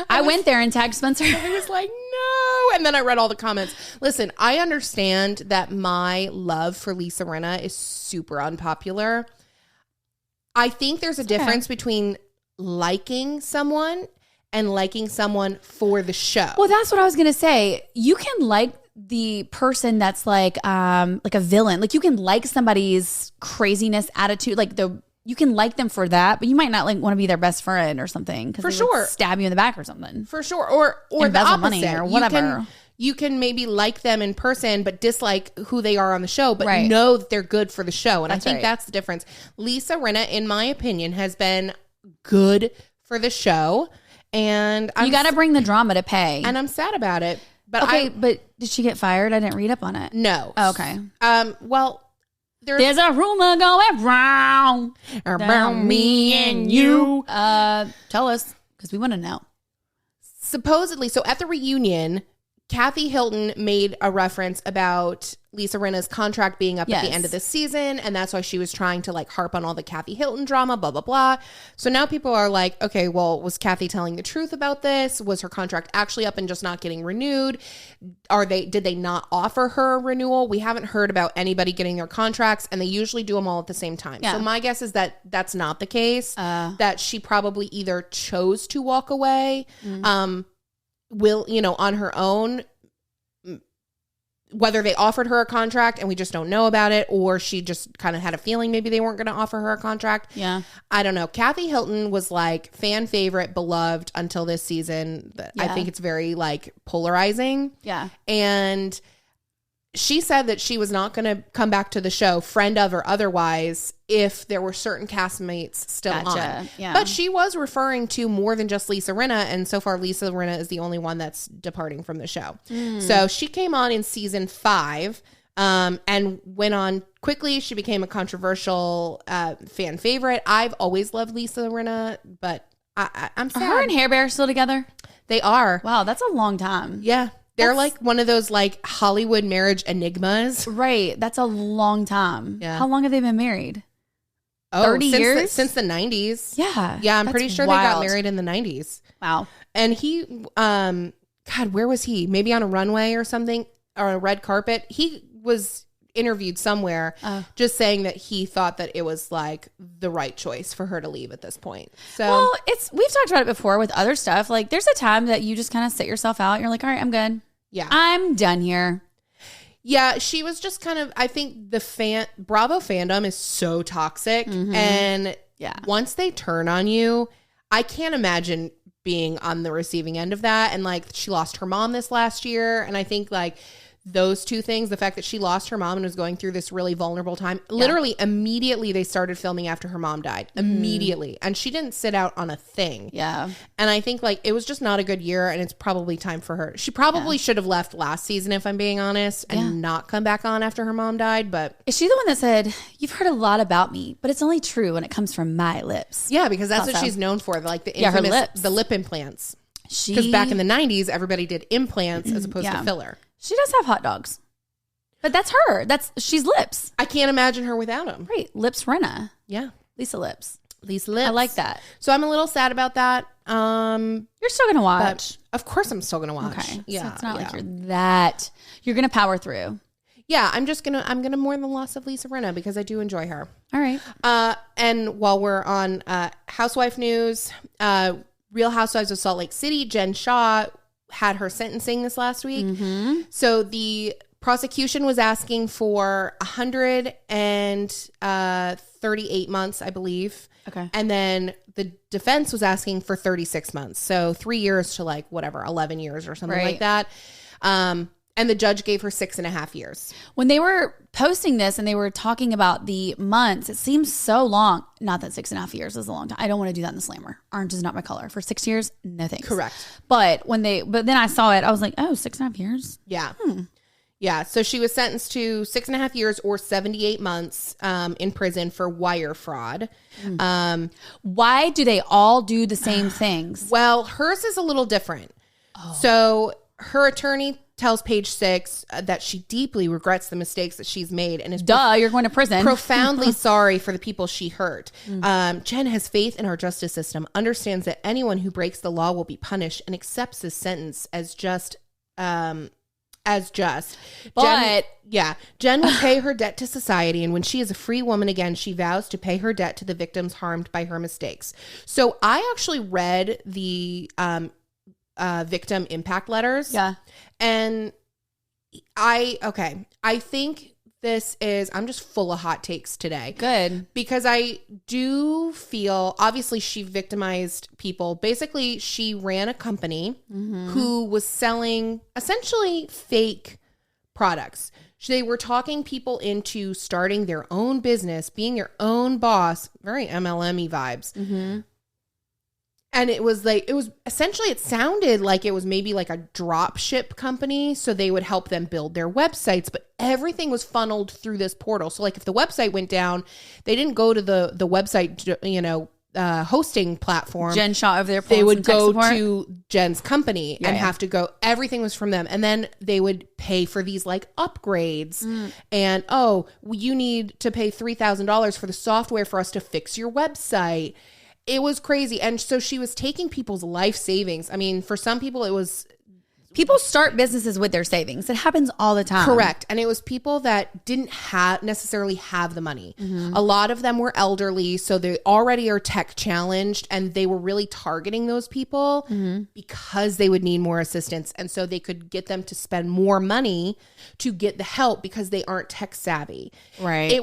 I went there and tagged Spencer. I was like, no. And then I read all the comments. Listen, I understand that my love for Lisa Rinna is super unpopular. I think there's a difference between liking someone and liking someone for the show. Well, that's what I was going to say. You can like the person that's like a villain. Like, you can like somebody's craziness, attitude, you can like them for that, but you might not like want to be their best friend or something. For sure. Stab you in the back or something. For sure. Or the opposite. Money or whatever. You can maybe like them in person, but dislike who they are on the show, but know that they're good for the show. And I think that's the difference. Lisa Rinna, in my opinion, has been good for the show. And you got to bring the drama to pay. And I'm sad about it. But but did she get fired? I didn't read up on it. No. Oh, okay. Well, there's a rumor going round about me and you. Tell us, because we want to know. Supposedly, so at the reunion, Kathy Hilton made a reference about Lisa Rinna's contract being up at the end of this season. And that's why she was trying to like harp on all the Kathy Hilton drama, blah, blah, blah. So now people are like, okay, well, was Kathy telling the truth about this? Was her contract actually up and just not getting renewed? Did they not offer her a renewal? We haven't heard about anybody getting their contracts, and they usually do them all at the same time. Yeah. So my guess is that that's not the case, that she probably either chose to walk away, on her own, whether they offered her a contract and we just don't know about it, or she just kind of had a feeling maybe they weren't going to offer her a contract. Yeah. I don't know. Kathy Hilton was like fan favorite, beloved until this season. Yeah. I think it's very like polarizing. Yeah. And she said that she was not going to come back to the show, friend of or otherwise, if there were certain castmates still on. Yeah. But she was referring to more than just Lisa Rinna, and so far Lisa Rinna is the only one that's departing from the show. So she came on in season 5 and went on quickly. She became a controversial fan favorite. I've always loved Lisa Rinna, but I'm sad. Are her and Hair Bear still together? They are. Wow, that's a long time. Yeah. They're like one of those like Hollywood marriage enigmas. Right. That's a long time. Yeah. How long have they been married? 30 years? Since the 90s. Yeah. Yeah, I'm pretty sure wild. they got married in the 90s. Wow. And he, God, where was he? Maybe on a runway or something, or a red carpet. He was interviewed somewhere just saying that he thought that it was like the right choice for her to leave at this point. So, well, we've talked about it before with other stuff. Like there's a time that you just kind of sit yourself out. You're like, all right, I'm good. Yeah. I'm done here. Yeah, she was just kind of, I think the Bravo fandom is so toxic. And once they turn on you, I can't imagine being on the receiving end of that. And like she lost her mom this last year. And I think like those two things, the fact that she lost her mom and was going through this really vulnerable time, literally immediately they started filming after her mom died. Immediately. And she didn't sit out on a thing. Yeah. And I think like it was just not a good year, and it's probably time for her. She probably should have left last season, if I'm being honest, and not come back on after her mom died. But is she the one that said, you've heard a lot about me, but it's only true when it comes from my lips? Yeah, because that's what she's known for. Like the infamous, her lips. The lip implants. Because back in the 90s, everybody did implants as opposed to filler. She does have hot dogs. But that's her. She's Lips. I can't imagine her without them. Right. Lips Rinna. Yeah. Lisa Lips. Lisa Lips. I like that. So I'm a little sad about that. You're still going to watch. Of course I'm still going to watch. Okay. Yeah. So it's not like you're going to power through. Yeah. I'm going to mourn the loss of Lisa Rinna because I do enjoy her. All right. And while we're on housewife news, Real Housewives of Salt Lake City, Jen Shah had her sentencing this last week. So the prosecution was asking for 138 months, I believe. Okay. And then the defense was asking for 36 months. So 3 years to like whatever, 11 years or something like that. And the judge gave her 6.5 years. When they were posting this and they were talking about the months, it seems so long. Not that 6.5 years is a long time. I don't want to do that in the slammer. Orange is not my color. For 6 years, no thanks. Correct. But then I saw it, I was like, oh, 6.5 years? Yeah. Yeah. So she was sentenced to 6.5 years or 78 months in prison for wire fraud. Why do they all do the same things? Well, hers is a little different. So her attorney tells Page Six that she deeply regrets the mistakes that she's made and is you're going to prison. Profoundly sorry for the people she hurt. Jen has faith in our justice system, understands that anyone who breaks the law will be punished, and accepts this sentence as just. But Jen will pay her debt to society, and when she is a free woman again, she vows to pay her debt to the victims harmed by her mistakes. So I actually read the victim impact letters. Yeah. And I think this is, I'm just full of hot takes today. Good. Because I do feel, obviously she victimized people. Basically, she ran a company who was selling essentially fake products. They were talking people into starting their own business, being your own boss, very MLM-y vibes. And it was essentially, it sounded like it was maybe like a drop ship company. So they would help them build their websites, but everything was funneled through this portal. So like if the website went down, they didn't go to the website, hosting platform. Jen Shah over there. They would go to Jen's company and have to go. Everything was from them. And then they would pay for these like upgrades. And, you need to pay $3,000 for the software for us to fix your website. It was crazy. And so she was taking people's life savings. I mean, for some people, it was... People start businesses with their savings. It happens all the time. Correct. And it was people that didn't necessarily have the money. A lot of them were elderly, so they already are tech challenged, and they were really targeting those people because they would need more assistance. And so they could get them to spend more money to get the help because they aren't tech savvy. Right.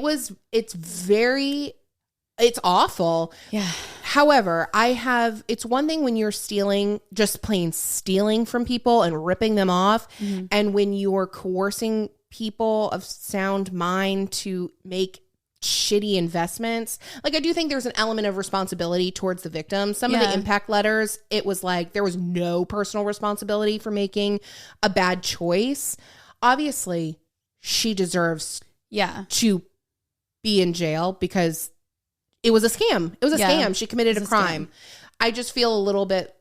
It's awful. Yeah. However, it's one thing when you're just plain stealing from people and ripping them off. And when you're coercing people of sound mind to make shitty investments. Like, I do think there's an element of responsibility towards the victim. Some of the impact letters, it was like there was no personal responsibility for making a bad choice. Obviously, she deserves to be in jail because it was a scam. It was a scam. She committed a crime. I just feel a little bit,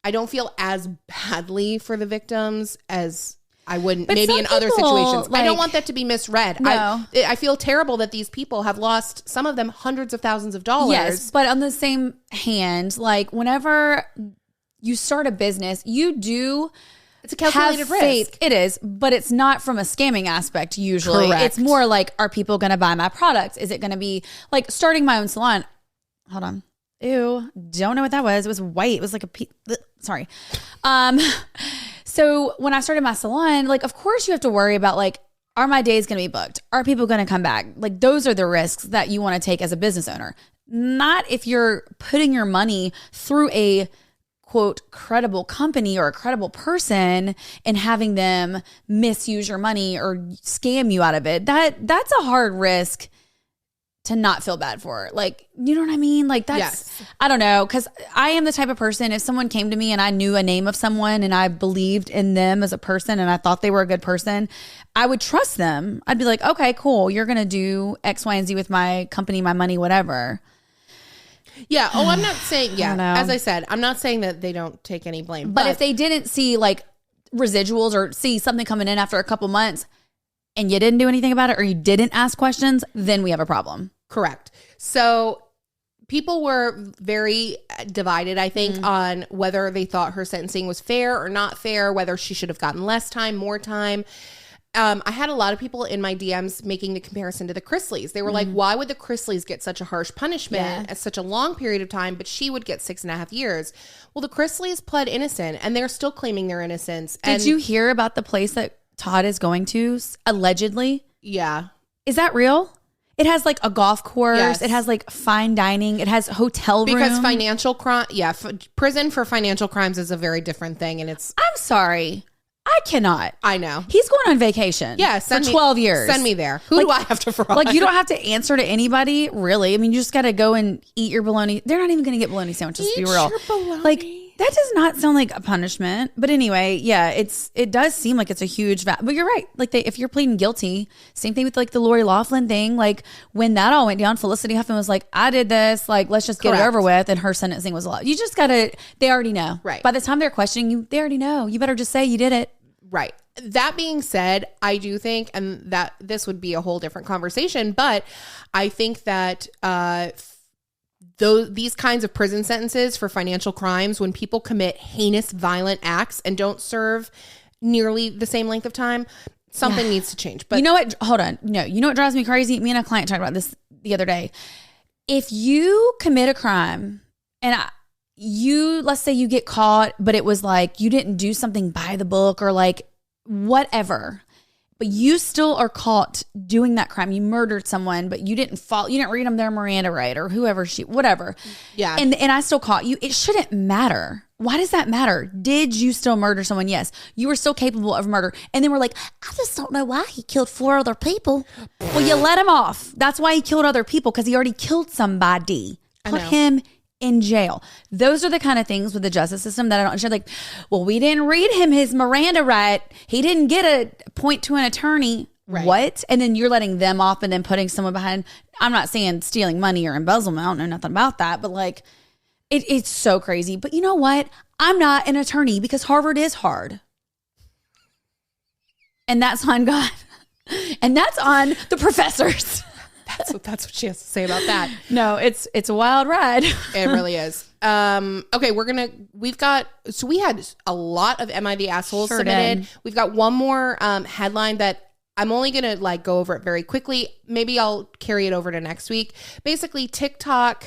I don't feel as badly for the victims as I wouldn't maybe in other situations. Like, I don't want that to be misread. No. I feel terrible that these people have lost, some of them, hundreds of thousands of dollars. Yes, but on the same hand, like whenever you start a business, you do... It's a calculated risk. It is, but it's not from a scamming aspect usually. Correct. It's more like, are people going to buy my products? Is it going to be like starting my own salon? Hold on. Ew. Don't know what that was. It was white. It was like sorry. So when I started my salon, like, of course you have to worry about like, are my days going to be booked? Are people going to come back? Like, those are the risks that you want to take as a business owner. Not if you're putting your money through a quote credible company or a credible person and having them misuse your money or scam you out of it. That's a hard risk to not feel bad for. Like, you know what I mean? Like, that's, I don't know. Cause I am the type of person, if someone came to me and I knew a name of someone and I believed in them as a person and I thought they were a good person, I would trust them. I'd be like, okay, cool. You're going to do X, Y, and Z with my company, my money, whatever. Yeah. Oh, I'm not saying, as I said, I'm not saying that they don't take any blame. But if they didn't see like residuals or see something coming in after a couple months and you didn't do anything about it or you didn't ask questions, then we have a problem. Correct. So people were very divided, I think, on whether they thought her sentencing was fair or not fair, whether she should have gotten less time, more time. I had a lot of people in my DMs making the comparison to the Chrisleys. They were like, why would the Chrisleys get such a harsh punishment at such a long period of time, but she would get 6.5 years? Well, the Chrisleys pled innocent and they're still claiming their innocence. Did you hear about the place that Todd is going to, allegedly? Yeah. Is that real? It has like a golf course. Yes. It has like fine dining. It has hotel room. Because financial crime, prison for financial crimes is a very different thing. And it's... I'm sorry. I cannot. I know. He's going on vacation. Yeah, for 12 years. Send me there. Who do I have to fraud? Like, you don't have to answer to anybody, really. I mean, you just got to go and eat your bologna. They're not even going to get bologna sandwiches, to be real. Your bologna. Like, that does not sound like a punishment. But anyway, yeah, it does seem like it's a huge but you're right. Like, if you're pleading guilty, same thing with like the Lori Loughlin thing. Like, when that all went down, Felicity Huffman was like, I did this. Like, let's just get it over with. And her sentencing was a lot. You just got to, they already know. Right. By the time they're questioning you, they already know. You better just say you did it. Right. That being said, I do think, and that this would be a whole different conversation, but I think that these kinds of prison sentences for financial crimes, when people commit heinous, violent acts and don't serve nearly the same length of time, something needs to change. But you know what? Hold on. No, you know what drives me crazy? Me and a client talked about this the other day. If you commit a crime and let's say you get caught, but it was like you didn't do something by the book or like whatever, but you still are caught doing that crime. You murdered someone, but you didn't read them their Miranda right or whatever. Yeah. And I still caught you. It shouldn't matter. Why does that matter? Did you still murder someone? Yes. You were still capable of murder. And then we're like, I just don't know why he killed 4 other people. Well, you let him off. That's why he killed other people, because he already killed somebody. Put him in jail. Those are the kind of things with the justice system that I don't understand. Like, well, we didn't read him his Miranda right. He didn't get a point to an attorney. what? And then you're letting them off and then putting someone behind. I'm not saying stealing money or embezzlement. I don't know nothing about that, but like it's so crazy. But you know what? I'm not an attorney because Harvard is hard. And that's on God. And that's on the professors. That's what she has to say about that. No, it's a wild ride. It really is. Okay, we had a lot of Am I the Asshole submitted. Did. We've got one more headline that I'm only going to like go over it very quickly. Maybe I'll carry it over to next week. Basically, TikTok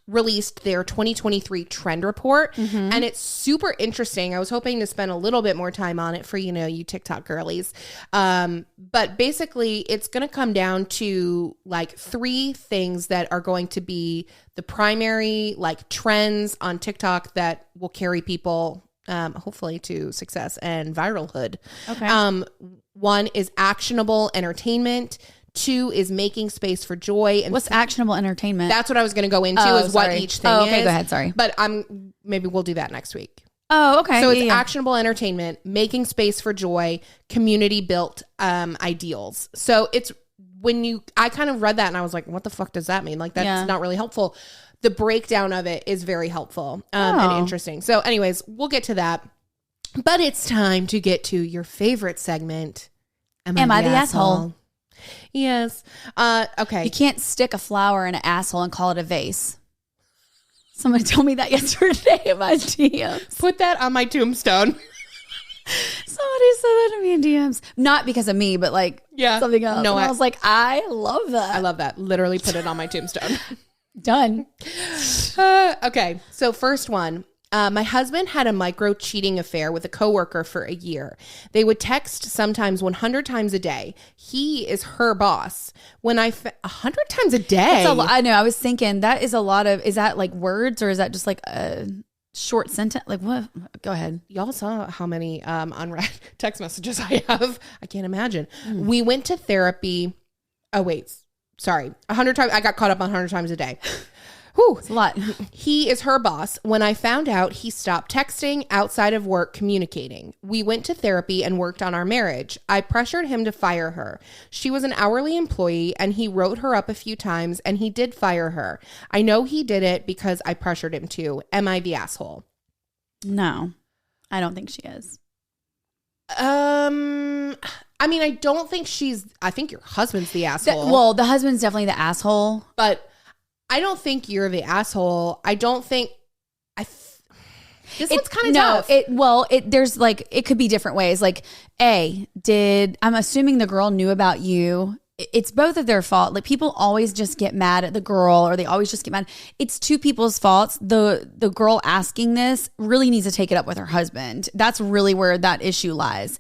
released their 2023 trend report, and it's super interesting. I was hoping to spend a little bit more time on it for, you TikTok girlies. But basically, it's going to come down to like 3 things that are going to be the primary like trends on TikTok that will carry people hopefully to success and viralhood. Okay. 1 is actionable entertainment. 2 is making space for joy. And what's actionable entertainment? That's what I was going to go into what each thing is. Okay, go ahead. Sorry. But maybe we'll do that next week. Oh, okay. So it's actionable entertainment, making space for joy, community built ideals. So it's I kind of read that and I was like, what the fuck does that mean? Like that's not really helpful. The breakdown of it is very helpful and interesting. So anyways, we'll get to that. But it's time to get to your favorite segment. Am I the asshole? Yes. Okay. You can't stick a flower in an asshole and call it a vase. Somebody told me that yesterday in my DMs. Put that on my tombstone. Somebody said that to me in DMs. Not because of me, but like something else. No, I was like, I love that. I love that. Literally put it on my tombstone. Done. Okay. So first one. My husband had a micro cheating affair with a coworker for a year. They would text sometimes 100 times a day. He is her boss. 100 times a day? I know. I was thinking that is a lot of, is that like words or is that just like a short sentence? Like what? Go ahead. Y'all saw how many unread text messages I have. I can't imagine. We went to therapy. Oh, wait. Sorry. 100 times. I got caught up on 100 times a day. Whew. It's a lot. He is her boss. When I found out, he stopped texting, outside of work, communicating. We went to therapy and worked on our marriage. I pressured him to fire her. She was an hourly employee and he wrote her up a few times and he did fire her. I know he did it because I pressured him to. Am I the asshole? No, I don't think she is. I mean, I don't think I think your husband's the asshole. The husband's definitely the asshole. But I don't think you're the asshole. I don't think this one's kind of tough. There's like, it could be different ways. Like I'm assuming the girl knew about you. It's both of their fault. Like people always just get mad at the girl or they always just get mad. It's 2 people's faults. The girl asking this really needs to take it up with her husband. That's really where that issue lies.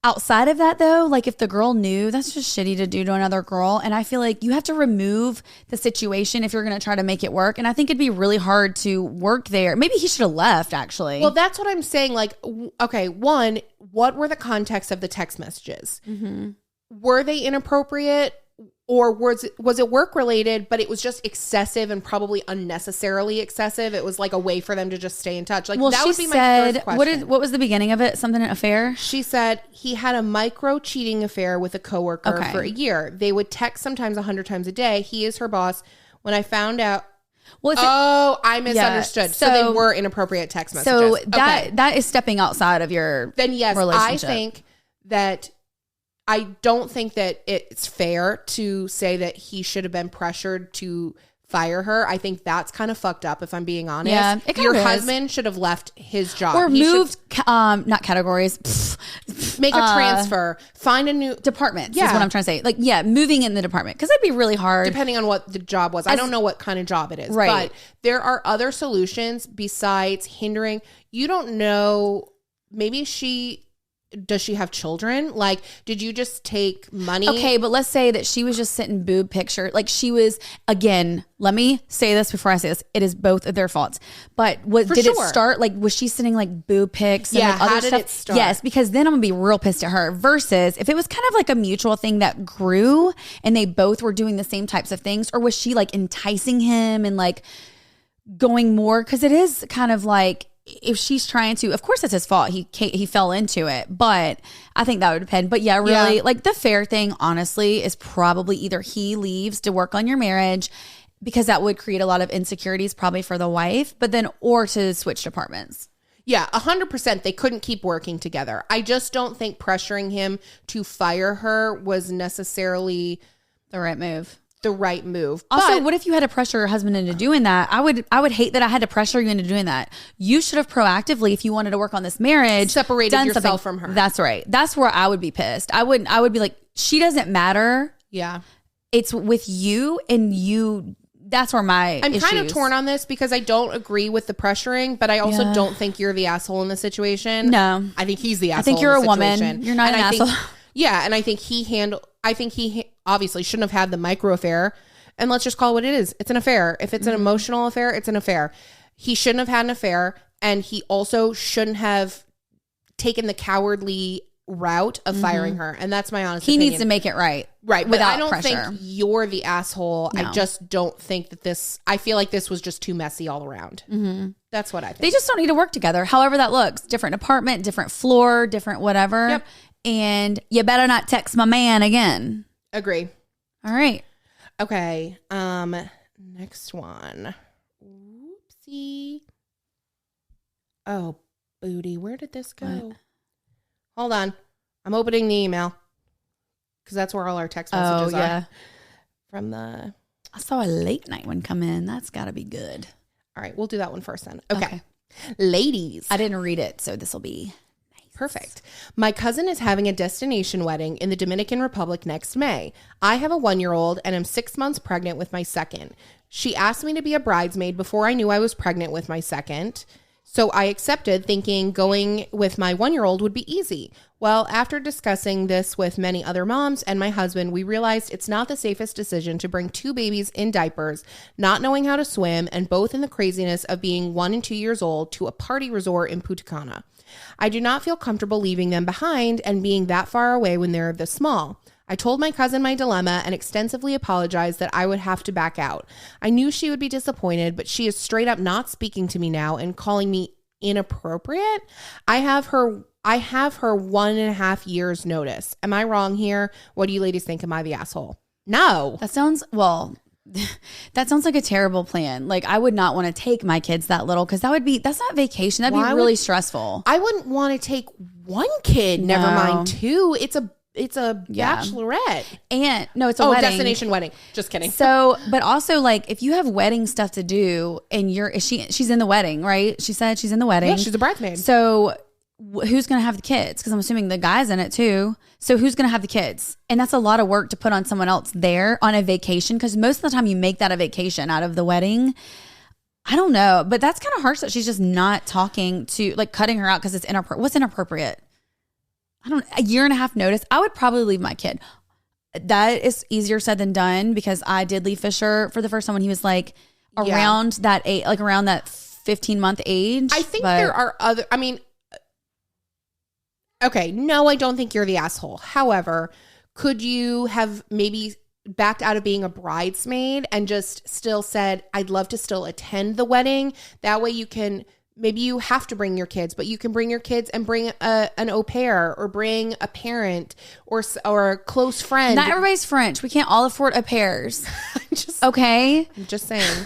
Outside of that, though, like if the girl knew, that's just shitty to do to another girl. And I feel like you have to remove the situation if you're going to try to make it work. And I think it'd be really hard to work there. Maybe he should have left, actually. Well, that's what I'm saying. Like, okay, 1, what were the contexts of the text messages? Mm-hmm. Were they inappropriate? Or was it work related, but it was just excessive and probably unnecessarily excessive? It was like a way for them to just stay in touch. Like that would be my first question. What was the beginning of it? Something an affair? She said he had a micro cheating affair with a coworker for a year. They would text sometimes 100 times a day. He is her boss. When I found out, I misunderstood. Yeah. So they were inappropriate text messages. So that is stepping outside of your relationship. I think that. I don't think that it's fair to say that he should have been pressured to fire her. I think that's kind of fucked up, if I'm being honest. Yeah, your husband should have left his job. Or moved, not categories. Make a transfer. Find a new department. Yeah. Is what I'm trying to say. Like, moving in the department. Because that'd be really hard. Depending on what the job was. I don't know what kind of job it is. Right. But there are other solutions besides hindering. You don't know. Maybe does she have children? Like, did you just take money? Okay, but let's say that she was just sitting boob picture. Like she was, again, let me say this before I say this. It is both of their faults. But did it start? Like, was she sitting like boob pics? And like how did it start? Yes, because then I'm going to be real pissed at her. Versus if it was kind of like a mutual thing that grew and they both were doing the same types of things. Or was she like enticing him and like going more? Because it is kind of like, if she's trying to, of course it's his fault. He fell into it, but I think that would depend. But yeah, really, like the fair thing, honestly, is probably either he leaves to work on your marriage, because that would create a lot of insecurities probably for the wife, but then, or to switch departments. Yeah, 100%. They couldn't keep working together. I just don't think pressuring him to fire her was necessarily the right move. Also, what if you had to pressure your husband into doing that? I would hate that I had to pressure you into doing that. You should have proactively, if you wanted to work on this marriage, separated yourself from her. That's right. That's where I would be pissed. I would be like, she doesn't matter. Yeah. It's with you, and you. That's where I'm kind of torn on this, because I don't agree with the pressuring, but I also don't think you're the asshole in the situation. No. I think he's the asshole. I think you're a woman. You're not an asshole. And I think he obviously shouldn't have had the micro affair, and let's just call it what it is. It's an affair. If it's an emotional affair, it's an affair. He shouldn't have had an affair, and he also shouldn't have taken the cowardly route of firing her. And that's my honest opinion. He needs to make it right. Right. But without I don't pressure. think you're the asshole. No. I just don't think that I feel like this was just too messy all around. Mm-hmm. That's what I think. They just don't need to work together. However that looks. Different apartment, different floor, different whatever. Yep. And you better not text my man again. Agree. All right. Okay. Next one. Oopsie. Oh, booty. Where did this go? What? Hold on. I'm opening the email, because that's where all our text messages are. From the... I saw a late night one come in. That's got to be good. All right. We'll do that one first then. Okay. Ladies. I didn't read it, so this will be... Perfect. My cousin is having a destination wedding in the Dominican Republic next May. I have a 1-year-old and am 6 months pregnant with my second. She asked me to be a bridesmaid before I knew I was pregnant with my second. So I accepted, thinking going with my 1-year-old would be easy. Well, after discussing this with many other moms and my husband, we realized it's not the safest decision to bring 2 babies in diapers, not knowing how to swim, and both in the craziness of being 1 and 2 years old, to a party resort in Punta Cana. I do not feel comfortable leaving them behind and being that far away when they're this small. I told my cousin my dilemma and extensively apologized that I would have to back out. I knew she would be disappointed, but she is straight up not speaking to me now and calling me inappropriate. I have her 1.5 years notice. Am I wrong here? What do you ladies think? Am I the asshole? No. That sounds like a terrible plan. Like, I would not want to take my kids that little, because that's not vacation. That'd be really stressful. I wouldn't want to take 1 kid, never mind 2. It's a bachelorette. And no, it's a wedding. Destination wedding. Just kidding. So, but also, like, if you have wedding stuff to do and she's in the wedding, right? She said she's in the wedding. Yeah, she's a bridesmaid. So who's going to have the kids? Because I'm assuming the guy's in it too. So who's going to have the kids? And that's a lot of work to put on someone else there on a vacation, because most of the time you make that a vacation out of the wedding. I don't know, but that's kind of harsh that she's just not talking to, like, cutting her out because it's inappropriate. What's inappropriate? A 1.5 notice. I would probably leave my kid. That is easier said than done, because I did leave Fisher for the first time when he was like around that age, like around that 15-month age. I think there are other, okay, no, I don't think you're the asshole. However, could you have maybe backed out of being a bridesmaid and just still said, I'd love to still attend the wedding? That way you can, maybe you have to bring your kids, but you can bring your kids and bring an au pair, or bring a parent or a close friend. Not everybody's French. We can't all afford au pairs. Okay? I'm just saying.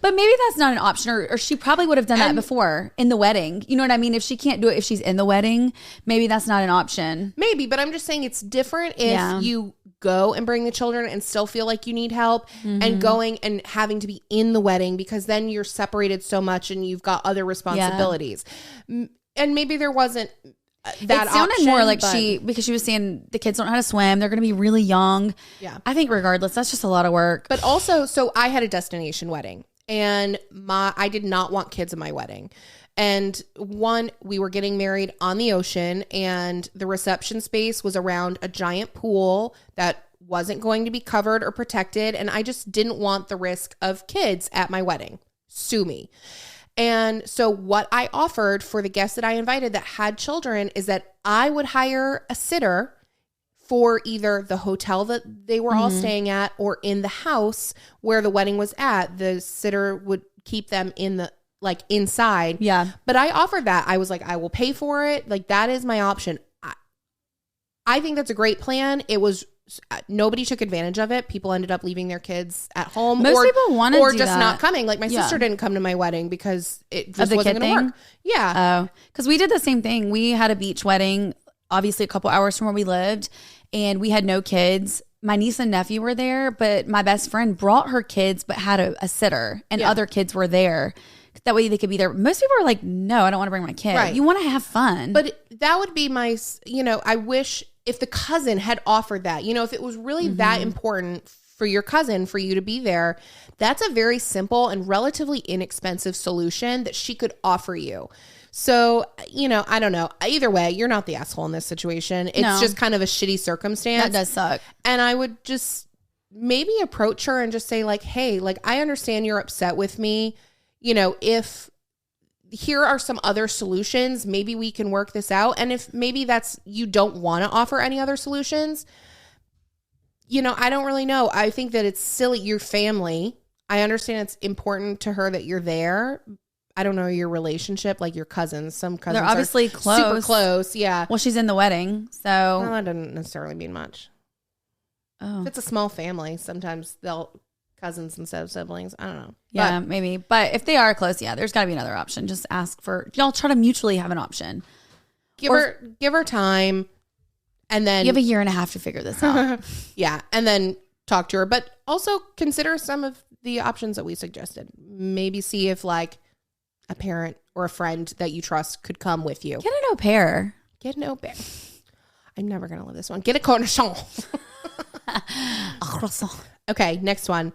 But maybe that's not an option, or she probably would have done that before in the wedding. You know what I mean? If she can't do it if she's in the wedding, maybe that's not an option. Maybe, but I'm just saying it's different if you go and bring the children and still feel like you need help, and going and having to be in the wedding, because then you're separated so much and you've got other responsibilities. And maybe there wasn't that option. It sounded more like because she was saying the kids don't know how to swim. They're going to be really young. Yeah. I think regardless, that's just a lot of work. But also, so I had a destination wedding, and I did not want kids in my wedding. And we were getting married on the ocean, and the reception space was around a giant pool that wasn't going to be covered or protected. And I just didn't want the risk of kids at my wedding. Sue me. And so what I offered for the guests that I invited that had children is that I would hire a sitter for either the hotel that they were all staying at, or in the house where the wedding was at. The sitter would keep them in the like inside. Yeah. But I offered that. I was like, I will pay for it. Like that is my option. I think that's a great plan. It was, nobody took advantage of it. People ended up leaving their kids at home. Most people want to do just that. not coming. Like my sister didn't come to my wedding because it just wasn't going to work. Yeah. Oh, because we did the same thing. We had a beach wedding, obviously a couple hours from where we lived, and we had no kids. My niece and nephew were there, but my best friend brought her kids, but had a sitter, and other kids were there. That way they could be there. Most people are like, no, I don't want to bring my kid. Right. You want to have fun. But that would be my, I wish if the cousin had offered that, if it was really that important for your cousin for you to be there, that's a very simple and relatively inexpensive solution that she could offer you. So, I don't know. Either way, you're not the asshole in this situation. It's just kind of a shitty circumstance. That does suck. And I would just maybe approach her and just say like, hey, like, I understand you're upset with me. If here are some other solutions, maybe we can work this out. And if maybe you don't want to offer any other solutions, I don't really know. I think that it's silly. Your family, I understand it's important to her that you're there. I don't know your relationship, like your cousins. Some cousins they're obviously close. Super close. Yeah. Well, she's in the wedding, so. Well, that doesn't necessarily mean much. Oh. If it's a small family, sometimes they'll cousins instead of siblings. I don't know. Yeah, maybe. But if they are close, there's got to be another option. Just ask for, y'all try to mutually have an option. Give her time, and then you have a year and a half to figure this out. Yeah, and then talk to her. But also consider some of the options that we suggested. Maybe see if like a parent or a friend that you trust could come with you. Get an au pair. Get an au pair. I'm never going to live this one. Get a cornichon. A croissant. Okay, next one.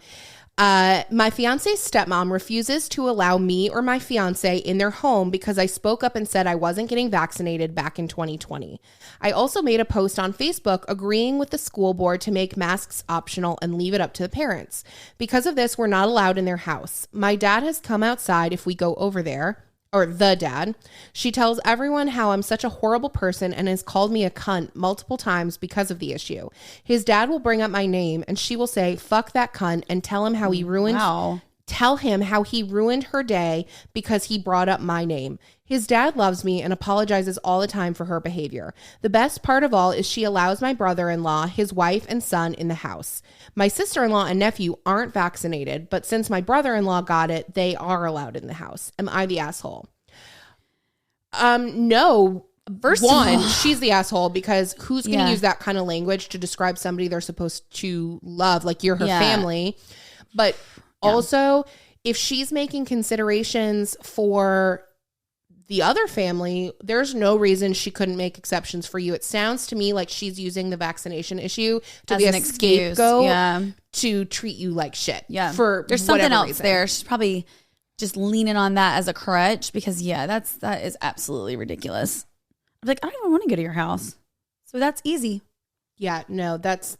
My fiance's stepmom refuses to allow me or my fiance in their home because I spoke up and said I wasn't getting vaccinated back in 2020. I also made a post on Facebook agreeing with the school board to make masks optional and leave it up to the parents. Because of this, we're not allowed in their house. My dad has come outside if we go over there. Or the dad. She tells everyone how I'm such a horrible person and has called me a cunt multiple times because of the issue. His dad will bring up my name and she will say, fuck that cunt, and tell him how he ruined her day because he brought up my name. His dad loves me and apologizes all the time for her behavior. The best part of all is she allows my brother-in-law, his wife, and son in the house. My sister-in-law and nephew aren't vaccinated, but since my brother-in-law got it, they are allowed in the house. Am I the asshole? No. First of all, she's the asshole because who's going to use that kind of language to describe somebody they're supposed to love? Like you're her family. But also, if she's making considerations for the other family, there's no reason she couldn't make exceptions for you. It sounds to me like she's using the vaccination issue to be a scapegoat to treat you like shit. Yeah. There's something else reason. there. She's probably just leaning on that as a crutch because that is absolutely ridiculous. I'm like, I don't even want to go to your house. So that's easy. Yeah, no, that's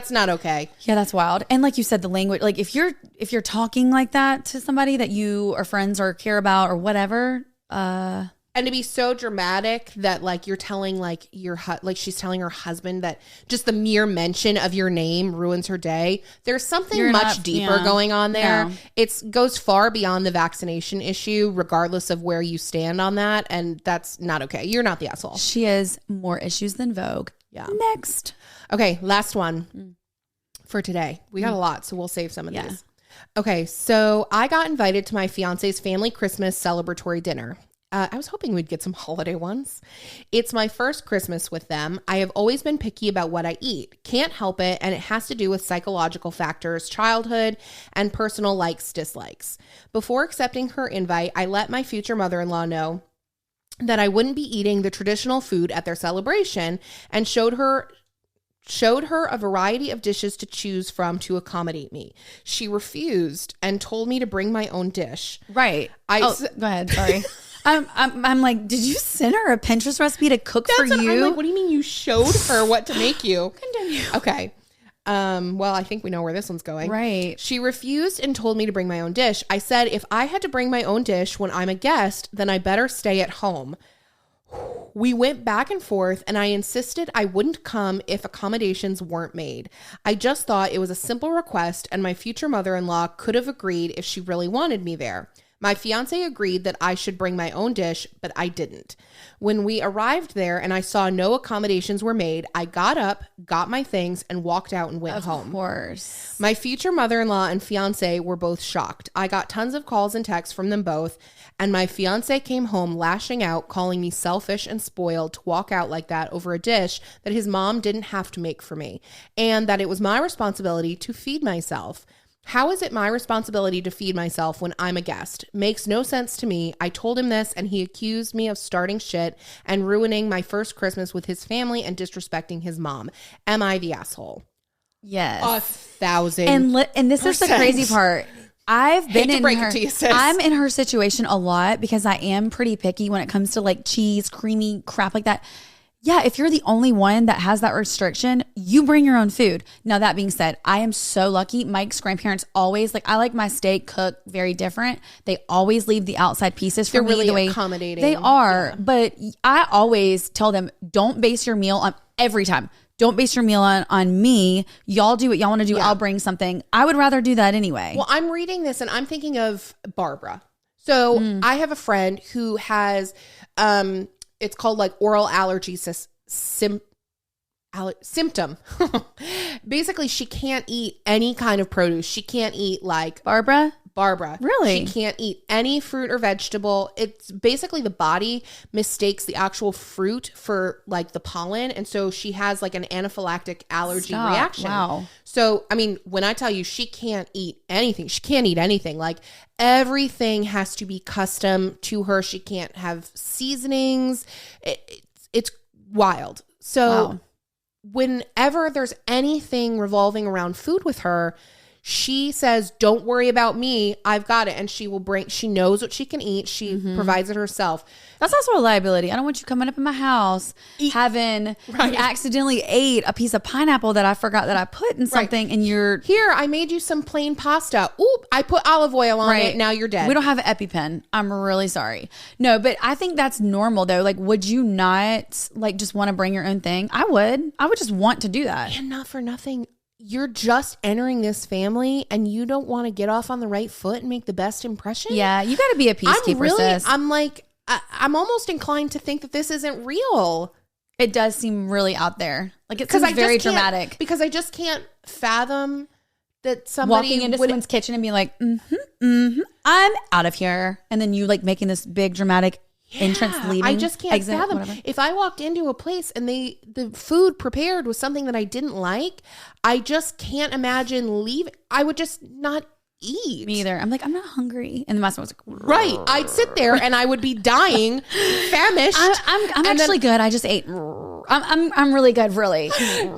not okay. Yeah, that's wild. And like you said, the language, like if you're talking like that to somebody that you are friends or care about or whatever, and to be so dramatic that like you're telling like like she's telling her husband that just the mere mention of your name ruins her day. There's something much deeper going on there. Yeah. It goes far beyond the vaccination issue, regardless of where you stand on that. And that's not okay. You're not the asshole. She has more issues than Vogue. Yeah. Next. Okay. Last one for today. We got a lot, so we'll save some of these. Okay. So I got invited to my fiance's family Christmas celebratory dinner. I was hoping we'd get some holiday ones. It's my first Christmas with them. I have always been picky about what I eat. Can't help it, and it has to do with psychological factors, childhood, and personal likes, dislikes. Before accepting her invite, I let my future mother-in-law know that I wouldn't be eating the traditional food at their celebration and showed her a variety of dishes to choose from to accommodate me. She refused and told me to bring my own dish. Right. Go ahead. Sorry. I'm like, did you send her a Pinterest recipe to cook for you? I'm like, what do you mean you showed her what to make you? Continue. Okay. Well, I think we know where this one's going. Right. She refused and told me to bring my own dish. I said, if I had to bring my own dish when I'm a guest, then I better stay at home. We went back and forth and I insisted I wouldn't come if accommodations weren't made. I just thought it was a simple request and my future mother-in-law could have agreed if she really wanted me there. My fiance agreed that I should bring my own dish, but I didn't. When we arrived there and I saw no accommodations were made, I got up, got my things, and walked out and went home. Of course. My future mother-in-law and fiance were both shocked. I got tons of calls and texts from them both, and my fiance came home lashing out, calling me selfish and spoiled to walk out like that over a dish that his mom didn't have to make for me, and that it was my responsibility to feed myself. How is it my responsibility to feed myself when I'm a guest? Makes no sense to me. I told him this and he accused me of starting shit and ruining my first Christmas with his family and disrespecting his mom. Am I the asshole? Yes. 1,000%. And this is the crazy part. I've been in her, I'm in her situation a lot because I am pretty picky when it comes to like cheese, creamy crap like that. Yeah, if you're the only one that has that restriction, you bring your own food. Now, that being said, I am so lucky. Mike's grandparents always, like, I like my steak cooked very different. They always leave the outside pieces for me. They're really the way accommodating. They are. Yeah. But I always tell them, don't base your meal on every time. Don't base your meal on me. Y'all do what y'all want to do. Yeah. I'll bring something. I would rather do that anyway. Well, I'm reading this and I'm thinking of Barbara. So I have a friend who has... it's called like oral allergy symptom. Basically, she can't eat any kind of produce. She can't eat like Barbara. Really? She can't eat any fruit or vegetable. It's basically the body mistakes the actual fruit for like the pollen. And so she has like an anaphylactic allergy reaction. Wow. So, I mean, when I tell you she can't eat anything, she can't eat anything. Like everything has to be custom to her. She can't have seasonings. It's wild. So whenever there's anything revolving around food with her, she says, don't worry about me. I've got it. And she knows what she can eat. She provides it herself. That's also a liability. I don't want you coming up in my house having you accidentally ate a piece of pineapple that I forgot that I put in something and you're... Here, I made you some plain pasta. Oop, I put olive oil on it. Now you're dead. We don't have an EpiPen. I'm really sorry. No, but I think that's normal though. Like, would you not like just want to bring your own thing? I would just want to do that. And not for nothing. You're just entering this family and you don't want to get off on the right foot and make the best impression? Yeah, you got to be a peacekeeper, sis. I'm almost inclined to think that this isn't real. It does seem really out there. Like it seems very dramatic. Because I just can't fathom that somebody walking into someone's kitchen and being like, I'm out of here. And then you like making this big dramatic entrance leaving. I just can't fathom. Whatever. If I walked into a place and the food prepared was something that I didn't like, I just can't imagine leaving. I would just not eat. Me either. I'm like, I'm not hungry. And the master was like, right. I'd sit there and I would be dying, famished. I'm actually good. I just ate. I'm really good, really.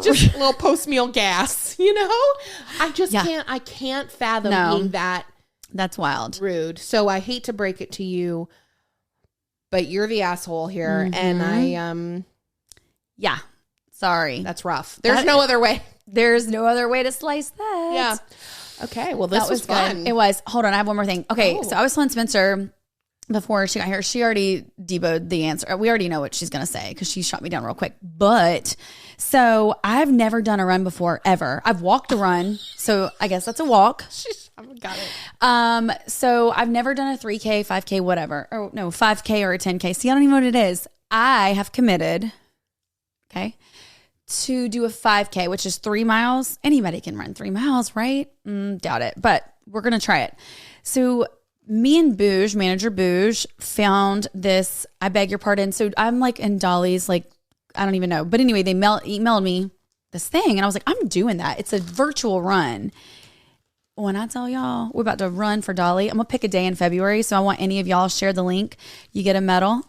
Just a little post-meal gas, you know? I just can't. I can't fathom being that. That's wild. Rude. So I hate to break it to you, but you're the asshole here. And yeah, sorry. That's rough. There's no other way. There's no other way to slice that. Yeah. Okay. Well, this was fun. Good. It was. Hold on. I have one more thing. Okay. So I was telling Spencer before she got here, she already deboed the answer. We already know what she's going to say because she shot me down real quick. But so I've never done a run before, ever. I've walked a run. So I guess that's a walk. Got it. So I've never done a 3K, 5K, whatever. Or no, 5K or a 10K. See, I don't even know what it is. I have committed, to do a 5K, which is 3 miles. Anybody can run 3 miles, right? Doubt it, but we're going to try it. So me and Booge, manager Booge, found this, I beg your pardon. So I'm like in Dolly's, like, I don't even know. But anyway, they emailed me this thing and I was like, I'm doing that. It's a virtual run. When I tell y'all we're about to run for Dolly, I'm going to pick a day in February. So I want any of y'all share the link. You get a medal.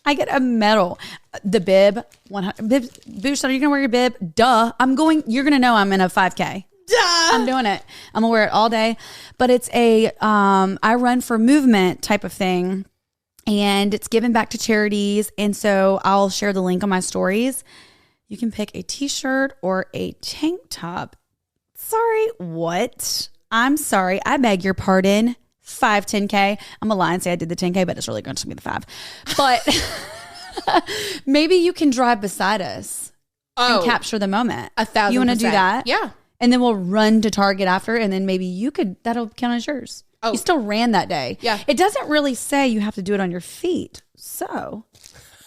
I get a medal. The bib. Boosh, are you going to wear your bib? Duh. You're going to know I'm in a 5K. Duh. I'm doing it. I'm going to wear it all day. But it's a, I run for movement type of thing. And it's given back to charities. And so I'll share the link on my stories. You can pick a t-shirt or a tank top. Sorry, what? I'm sorry. I beg your pardon. 5, 10K. I'm a lie and say I did the 10K, but it's really going to be the 5. But maybe you can drive beside us and capture the moment. 1,000%. You want to do that? Yeah. And then we'll run to Target after, and then maybe that'll count as yours. Oh. You still ran that day. Yeah. It doesn't really say you have to do it on your feet. So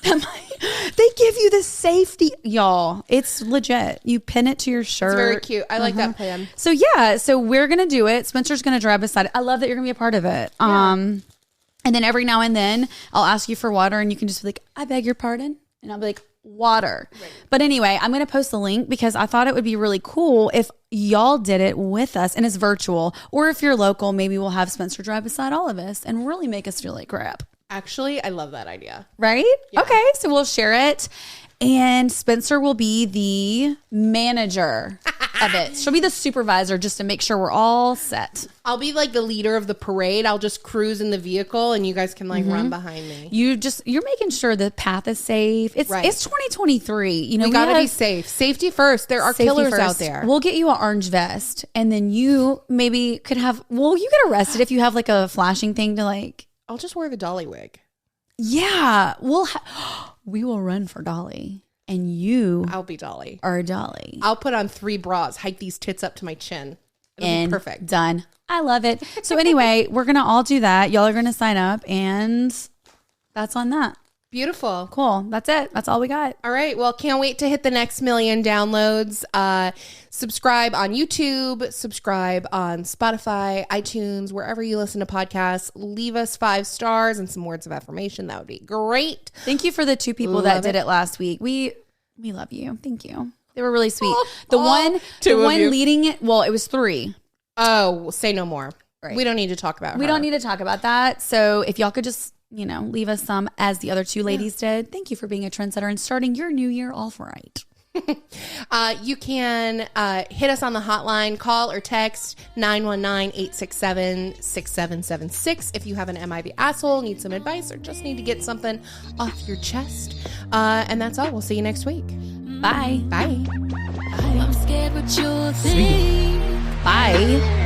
they give you the safety, y'all. It's legit. You pin it to your shirt. It's very cute. I like that plan. So yeah, so we're going to do it. Spencer's going to drive beside it. I love that you're going to be a part of it. Yeah. And then every now and then I'll ask you for water and you can just be like, I beg your pardon. And I'll be like, water. Right. But anyway, I'm going to post the link because I thought it would be really cool if y'all did it with us and it's virtual. Or if you're local, maybe we'll have Spencer drive beside all of us and really make us feel like crap. Actually, I love that idea. Right? Yeah. Okay, so we'll share it. And Spencer will be the manager of it. She'll be the supervisor just to make sure we're all set. I'll be like the leader of the parade. I'll just cruise in the vehicle and you guys can like run behind me. You're making sure the path is safe. It's 2023. You know, we gotta be safe. Safety first. There are killers out there. We'll get you an orange vest and then you maybe could have, you get arrested if you have like a flashing thing to like. I'll just wear the dolly wig. Yeah. We will run for Dolly and I'll be Dolly. Or Dolly. I'll put on 3 bras, hike these tits up to my chin. It'll be perfect. Done. I love it. So anyway, we're going to all do that. Y'all are going to sign up and that's on that. Beautiful. Cool. That's it. That's all we got. All right. Well, can't wait to hit the next 1 million downloads. Subscribe on YouTube, subscribe on Spotify, iTunes, wherever you listen to podcasts. Leave us 5 stars and some words of affirmation. That would be great. Thank you for the 2 people that did it last week. We love you. Thank you. They were really sweet. The one leading it. Well, it was 3. Oh, say no more. Right. We don't need to talk about her. We don't need to talk about that. So if y'all could just, leave us some as the other 2 ladies did. Thank you for being a trendsetter and starting your new year off right. You can hit us on the hotline, call or text 919-867-6776 if you have an Am I the Asshole, need some advice, or just need to get something off your chest. And that's all. We'll see you next week. Bye. Bye. I'm scared what you'll think. Bye.